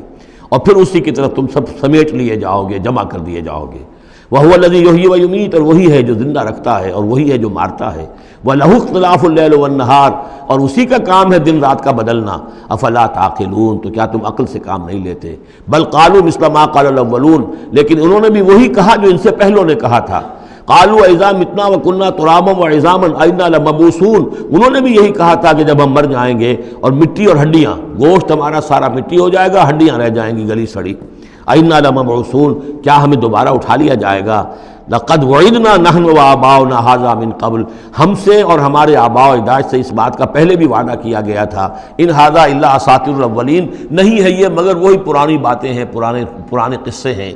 اور پھر اسی کی طرف تم سب سمیٹ لیے جاؤ گے، جمع کر دیے جاؤ گے۔ وَهُوَ الَّذِي يُحْيِي وَيُمِيتُ، اور وہی ہے جو زندہ رکھتا ہے اور وہی ہے جو مارتا ہے۔ وَلَهُ اخْتِلَافُ اللَّيْلِ وَالنَّهَارِ، اور اسی کا کام ہے دن رات کا بدلنا۔ أَفَلَا تَعْقِلُونَ، تو کیا تم عقل سے کام نہیں لیتے؟ بل قَالُوا مِثْلَ مَا قَالَ الْأَوَّلُونَ، لیکن انہوں نے بھی وہی کہا جو ان سے پہلوں نے کہا تھا۔ قالوا اذا متنا وكنا ترابا وعظاما أئنا لمبعوثون، انہوں نے بھی یہی کہا تھا کہ جب ہم مر جائیں گے اور مٹی اور ہڈیاں، گوشت ہمارا سارا مٹی ہو جائے گا، ہڈیاں رہ جائیں گی گلی سڑی، أئنا لمبعوثون، کیا ہمیں دوبارہ اٹھا لیا جائے گا؟ لقد وعدنا نحن وآباؤنا هذا من قبل، ہم سے اور ہمارے آباء و اجداد سے اس بات کا پہلے بھی وعدہ کیا گیا تھا۔ ان هذا الا اساطير الاولین، نہیں ہے یہ مگر وہی پرانی باتیں ہیں، پرانے قصے ہیں۔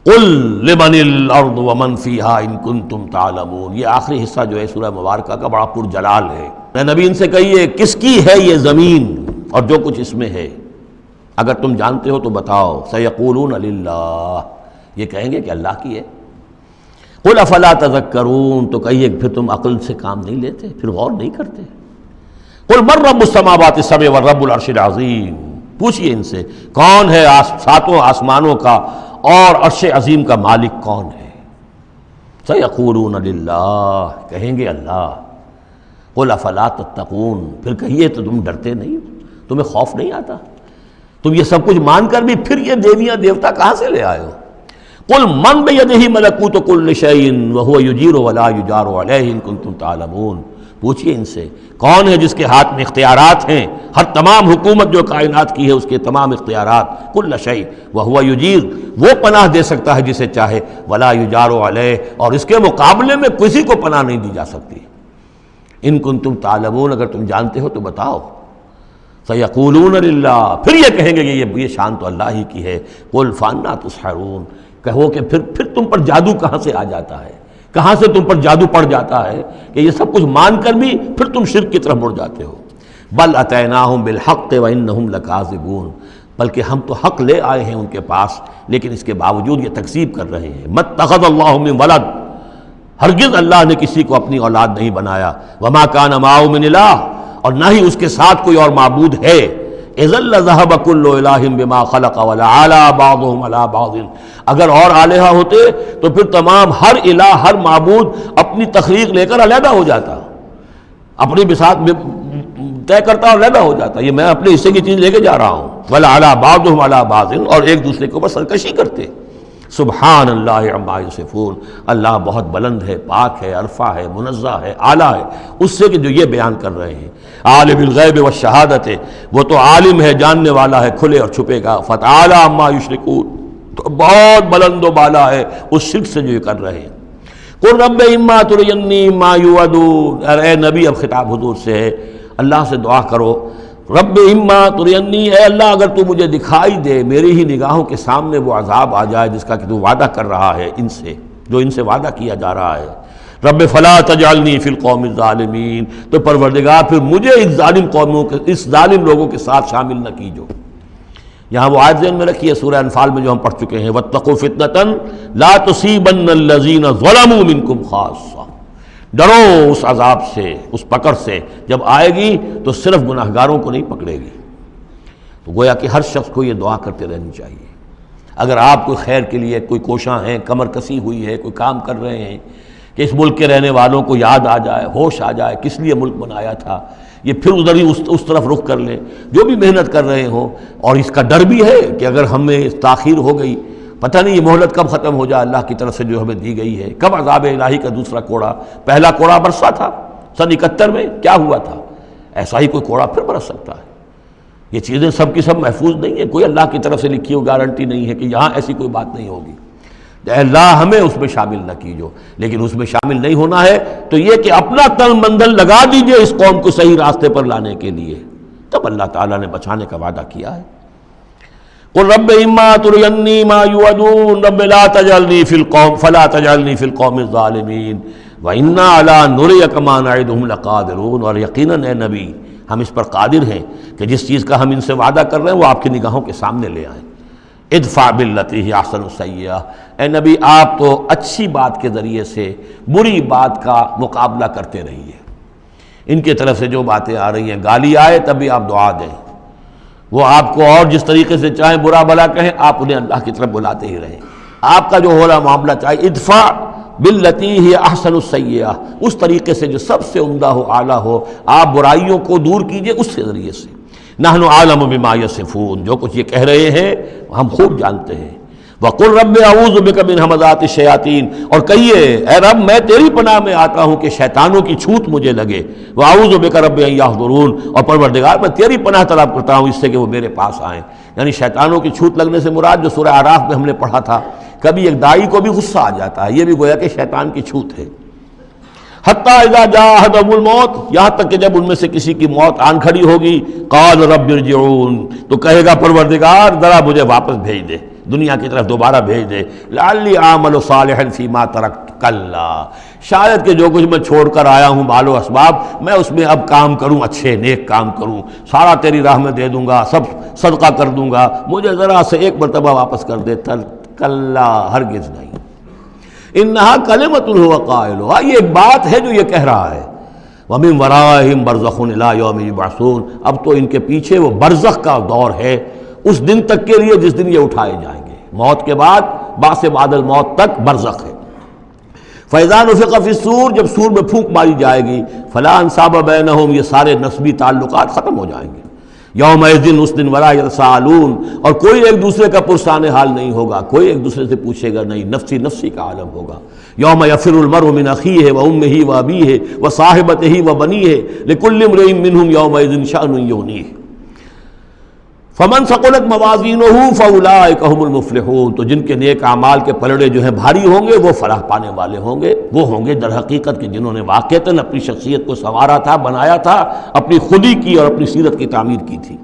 قل لمن الارض ومن فيها ان كنتم تعلمون، یہ آخری حصہ جو ہے سورہ مبارکہ کا بڑا پرجلال ہے۔ اے نبی ان سے کہیے کس کی ہے یہ زمین اور جو کچھ اس میں ہے، اگر تم جانتے ہو تو بتاؤ۔ سیقولون للہ، یہ کہیں گے کہ اللہ کی ہے۔ قل افلا تذکرون، تو کہیے پھر تم عقل سے کام نہیں لیتے، پھر غور نہیں کرتے۔ قل من رب السماوات السبع والرب العرش العظیم، پوچھئے ان سے کون ہے ساتوں آسمانوں کا اور عرش عظیم کا مالک کون ہے؟ سیقولون للہ، کہیں گے اللہ۔ قل افلا تتقون، پھر کہیے تو تم ڈرتے نہیں، تمہیں خوف نہیں آتا؟ تم یہ سب کچھ مان کر بھی پھر یہ دیویاں دیوتا کہاں سے لے آئے ہو؟ قل من بیدہ ملکوت کل شیء وہو یجیر ولا یجار علیہ ان کنتم تعلمون، پوچھئے ان سے کون ہے جس کے ہاتھ میں اختیارات ہیں، ہر تمام حکومت جو کائنات کی ہے اس کے تمام اختیارات، کل شیء وہو یجیر، وہ پناہ دے سکتا ہے جسے چاہے، ولا یجار علیہ، اور اس کے مقابلے میں کسی کو پناہ نہیں دی جا سکتی۔ ان کنتم تعلمون، اگر تم جانتے ہو تو بتاؤ۔ سیقولون للہ، پھر یہ کہیں گے کہ یہ شان تو اللہ ہی کی ہے۔ قل فانا تسحرون، کہو کہ پھر تم پر جادو کہاں سے آ جاتا ہے، کہاں سے تم پر جادو پڑ جاتا ہے کہ یہ سب کچھ مان کر بھی پھر تم شرک کی طرف مڑ جاتے ہو۔ بل اتیناہم بالحق وانہم لکاذبون، بلکہ ہم تو حق لے آئے ہیں ان کے پاس، لیکن اس کے باوجود یہ تکذیب کر رہے ہیں۔ مَتَّخَذَ اللَّهُ مِن وَلَدٍ، ہرگز اللہ نے کسی کو اپنی اولاد نہیں بنایا۔ وما کان معہ من الہ، اور نہ ہی اس کے ساتھ کوئی اور معبود ہے۔ اذا لذهب كل الہ بما خلق ولعلى بعضهم على بعض، اگر اور الہہ ہوتے تو پھر تمام ہر الہ، ہر معبود اپنی تخلیق لے کر علیحدہ ہو جاتا، اپنی بساط طے کرتا اور علیحدہ ہو جاتا۔ یہ میں اپنے حصے کی چیز لے کے جا رہا ہوں۔ وَلَعَلَىٰ بَعْضُهُمْ عَلَىٰ بَعْضٍ، اور ایک دوسرے کے اوپر سرکشی کرتے۔ سبحان اللہ عما یصفون، اللہ بہت بلند ہے، پاک ہے، عرفہ ہے، منزہ ہے، اعلیٰ ہے اس سے کہ جو یہ بیان کر رہے ہیں۔ عالم الغیب والشہادت، وہ تو عالم ہے، جاننے والا ہے کھلے اور چھپے کا۔ فتعالی عما یشرکون، تو بہت بلند و بالا ہے اس شرک سے جو یہ کر رہے ہیں۔ قل رب اما ترینی ما یوعدون، اے نبی اب خطاب حضور سے ہے، اللہ سے دعا کرو، رب اما ترینی، اے اللہ اگر تو مجھے دکھائی دے، میری ہی نگاہوں کے سامنے وہ عذاب آ جائے جس کا کہ تو وعدہ کر رہا ہے ان سے، جو ان سے وعدہ کیا جا رہا ہے۔ رب فلا تجعلنی فی القوم الظالمین، تو پروردگار پھر مجھے اس ظالم قوموں کے، اس ظالم لوگوں کے ساتھ شامل نہ کیجو۔ یہاں وہ آیت ذہن میں رکھی ہے سورہ انفال میں جو ہم پڑھ چکے ہیں، واتقوا فتنة لا تصیبن الذین ظلموا منکم خاصہ، ڈرو اس عذاب سے، اس پکڑ سے، جب آئے گی تو صرف گناہگاروں کو نہیں پکڑے گی۔ تو گویا کہ ہر شخص کو یہ دعا کرتے رہنی چاہیے۔ اگر آپ کوئی خیر کے لیے کوئی کوشاں ہیں، کمر کسی ہوئی ہے، کوئی کام کر رہے ہیں کہ اس ملک کے رہنے والوں کو یاد آ جائے، ہوش آ جائے کس لیے ملک بنایا تھا، یہ پھر ادھر ہی اس طرف رخ کر لیں، جو بھی محنت کر رہے ہوں، اور اس کا ڈر بھی ہے کہ اگر ہمیں تاخیر ہو گئی، پتہ نہیں یہ مہلت کب ختم ہو جائے اللہ کی طرف سے جو ہمیں دی گئی ہے، کب عذاب الہی کا دوسرا کوڑا، پہلا کوڑا برسا تھا سن 71 میں، کیا ہوا تھا، ایسا ہی کوئی کوڑا پھر برس سکتا ہے۔ یہ چیزیں سب کی سب محفوظ نہیں ہیں، کوئی اللہ کی طرف سے لکھی ہوئی گارنٹی نہیں ہے کہ یہاں ایسی کوئی بات نہیں ہوگی۔ اے اللہ ہمیں اس میں شامل نہ کیجو، لیکن اس میں شامل نہیں ہونا ہے تو یہ کہ اپنا تن مندل لگا دیجئے اس قوم کو صحیح راستے پر لانے کے لیے، تب اللہ تعالیٰ نے بچانے کا وعدہ کیا ہے۔ قل رب اما ترینی ما یوعدون رب لا تجعلنی فی القوم فلا تجعلنی فی القوم الظالمین وانا علی نریک ما نعدہم لقادرون، اور یقیناً اے نبی ہم اس پر قادر ہیں کہ جس چیز کا ہم ان سے وعدہ کر رہے ہیں وہ آپ کی نگاہوں کے سامنے لے آئیں۔ ادفع باللتی ہی احسن السیئہ، اے نبی آپ تو اچھی بات کے ذریعے سے بری بات کا مقابلہ کرتے رہیے۔ ان کی طرف سے جو باتیں آ رہی ہیں، گالی آئے تب بھی آپ دعا دیں، وہ آپ کو اور جس طریقے سے چاہیں برا بھلا کہیں، آپ انہیں اللہ کی طرف بلاتے ہی رہیں۔ آپ کا جو ہو رہا معاملہ چاہے ادفع باللتی ہی احسن السیئہ، اس طریقے سے جو سب سے عمدہ ہو، اعلیٰ ہو، آپ برائیوں کو دور کیجئے اس کے ذریعے سے۔ نحن عالم بما یصفون، جو کچھ یہ کہہ رہے ہیں ہم خوب جانتے ہیں۔ وقل رب اعوذ بک من ہمزات الشیاطین، اور کہیے اے رب میں تیری پناہ میں آتا ہوں کہ شیطانوں کی چھوت مجھے لگے۔ واعوذ بک رب ان یحضرون، اور پروردگار میں تیری پناہ طلب کرتا ہوں اس سے کہ وہ میرے پاس آئیں۔ یعنی شیطانوں کی چھوت لگنے سے مراد جو سورہ اعراف میں ہم نے پڑھا تھا، کبھی ایک داعی کو بھی غصہ آ جاتا ہے، یہ بھی گویا کہ شیطان کی چھوت ہے۔ حتیٰ اذا جاء احدهم الموت، یہاں تک کہ جب ان میں سے کسی کی موت آن کھڑی ہوگی، قال رب ارجعون، تو کہے گا پروردگار ذرا مجھے واپس بھیج دے، دنیا کی طرف دوبارہ بھیج دے۔ لعلی اعمل صالحا فیما ترکت، کلا، شاید کہ جو کچھ میں چھوڑ کر آیا ہوں مال و اسباب، میں اس میں اب کام کروں، اچھے نیک کام کروں، سارا تیری راہ میں دے دوں گا، سب صدقہ کر دوں گا، مجھے ذرا سے ایک مرتبہ واپس کر دے۔ کلا، ہرگز نہیں۔ انہا کلمۃ هو قائلھا، یہ ایک بات ہے جو یہ کہہ رہا ہے۔ ومن ورائہم برزخ الی یوم یبعثون، اب تو ان کے پیچھے وہ برزخ کا دور ہے، اس دن تک کے لیے جس دن یہ اٹھائے جائیں گے، موت کے بعد بعث بعد الموت تک برزخ ہے۔ فاذا نفخ فی الصور، جب سور میں پھونک ماری جائے گی، فلا انصاب بینہم، یہ سارے نسبی تعلقات ختم ہو جائیں گے۔ یومئذ اس دن ولا یتساءلون، اور کوئی ایک دوسرے کا پرسان حال نہیں ہوگا، کوئی ایک دوسرے سے پوچھے گا نہیں، نفسی نفسی کا عالم ہوگا۔ یوم یفر المرء من اخیہ وامہ وابیہ وصاحبتہ وبنیہ لکل امرئ منہم یومئذ شأن یغنیہ۔ فمن ثقلت موازینہ فاولئک هم المفلحون، تو جن کے نیک اعمال کے پلڑے جو ہیں بھاری ہوں گے وہ فلاح پانے والے ہوں گے، وہ ہوں گے در حقیقت کہ جنہوں نے واقعتاً اپنی شخصیت کو سنوارا تھا، بنایا تھا، اپنی خودی کی اور اپنی سیرت کی تعمیر کی تھی۔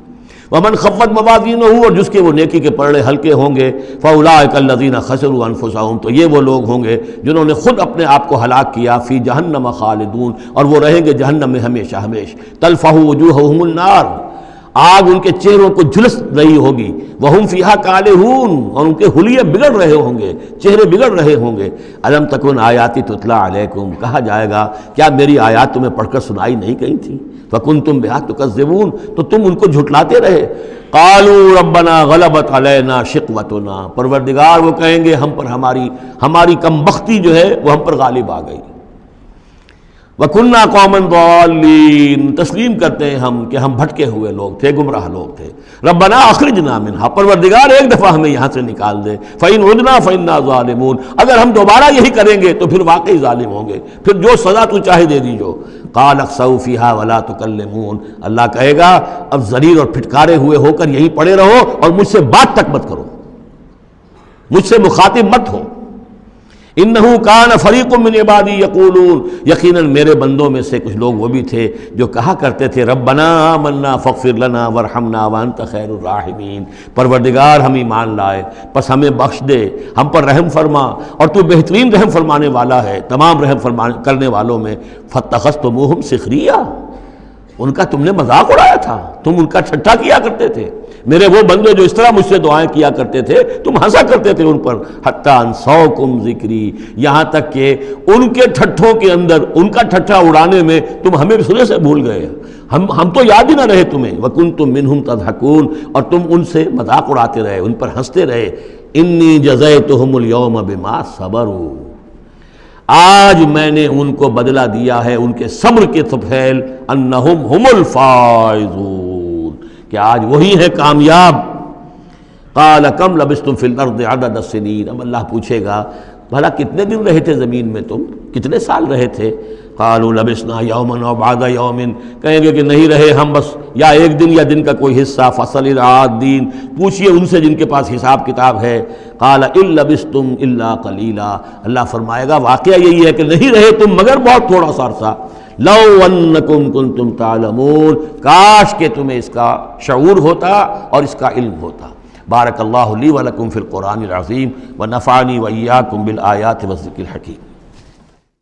ومن خفت موازینہ، اور جس کے وہ نیکی کے پلڑے ہلکے ہوں گے، فاولئک الذین خسروا انفسہم، تو یہ وہ لوگ ہوں گے جنہوں نے خود اپنے آپ کو ہلاک کیا، فی جہنم خالدون، اور وہ رہیں گے جہنم میں ہمیشہ ہمیشہ۔ تلفح وجوہہم النار، آگ ان کے چہروں کو جھلس رہی ہوگی، وہم فیہا کالہون، اور ان کے حلیے بگڑ رہے ہوں گے، چہرے بگڑ رہے ہوں گے۔ الم تکن آیاتی تتلی علیکم، کہا جائے گا کیا میری آیات تمہیں پڑھ کر سنائی نہیں گئی تھی؟ فکنتم بہا تکذبون، تو تم ان کو جھٹلاتے رہے۔ قالوا ربنا غلبت علینا شقوتنا، پروردگار وہ کہیں گے ہم پر ہماری کم بختی جو ہے وہ ہم پر غالب آ گئی۔ وَكُنَّا قَوْمًا ضَالِّينَ، تسلیم کرتے ہیں ہم کہ ہم بھٹکے ہوئے لوگ تھے، گمراہ لوگ تھے۔ ربنا اخرجنا منہا، پروردگار ایک دفعہ ہمیں یہاں سے نکال دے۔ فَإِنْ عُدْنَا فَإِنَّا ظَالِمُونَ، اگر ہم دوبارہ یہی کریں گے تو پھر واقعی ظالم ہوں گے، پھر جو سزا تو چاہے دے دیجو۔ قَالَ اخْسَئُوا فِيهَا وَلَا تُكَلِّمُونَ، اللہ کہے گا اب ذلیل اور پھٹکارے ہوئے ہو کر یہیں پڑے رہو اور مجھ سے بات تک مت کرو، مجھ سے مخاطب مت ہو۔ انہو کان فریق من عبادی یقولون، یقیناً میرے بندوں میں سے کچھ لوگ وہ بھی تھے جو کہا کرتے تھے ربنا آمنا فاغفر لنا وارحمنا وانت خیر الراحمین، پروردگار ہم ایمان لائے پس ہمیں بخش دے، ہم پر رحم فرما، اور تو بہترین رحم فرمانے والا ہے تمام رحم کرنے والوں میں۔ فاتخذتموہم سخریا، ان کا تم نے مذاق اڑایا تھا، تم ان کا ٹھٹھا کیا کرتے تھے، میرے وہ بندے جو اس طرح مجھ سے دعائیں کیا کرتے تھے تم ہنسا کرتے تھے ان پر۔ حتی انسوکم ذکری، یہاں تک کہ ان کے ٹھٹھوں کے اندر، ان کا ٹھٹھا اڑانے میں تم ہمیں سرے سے بھول گئے، ہم تو یاد ہی نہ رہے تمہیں۔ وکنتم منہم تضحکون، اور تم ان سے مذاق اڑاتے رہے، ان پر ہنستے رہے۔ انی جزیتہم اليوم بما صبروا، آج میں نے ان کو بدلہ دیا ہے ان کے صبر کے طفیل، انہم ہم الفائزون، کہ آج وہی ہے کامیاب۔ قال کم لبثتم فی الارض عدد السنین، اب اللہ پوچھے گا بھلا کتنے دن رہے تھے زمین میں، تم کتنے سال رہے تھے؟ قالوا لبثنا یوما او بعد یوم، کہیں گے کہ نہیں رہے ہم بس یا ایک دن یا دن کا کوئی حصہ۔ فصل العادین، پوچھئے ان سے جن کے پاس حساب کتاب ہے۔ قال ان لبثتم الا قلیلا، اللہ فرمائے گا واقعہ یہی ہے کہ نہیں رہے تم مگر بہت تھوڑا سا عرصہ۔ لو انکم کنتم تعلمون، کاش کہ تمہیں اس کا شعور ہوتا اور اس کا علم ہوتا۔ بارک اللہ لی ولکم فی القرآن العظیم ونفعنی وإیاکم بالآیات والذکر الحکیم۔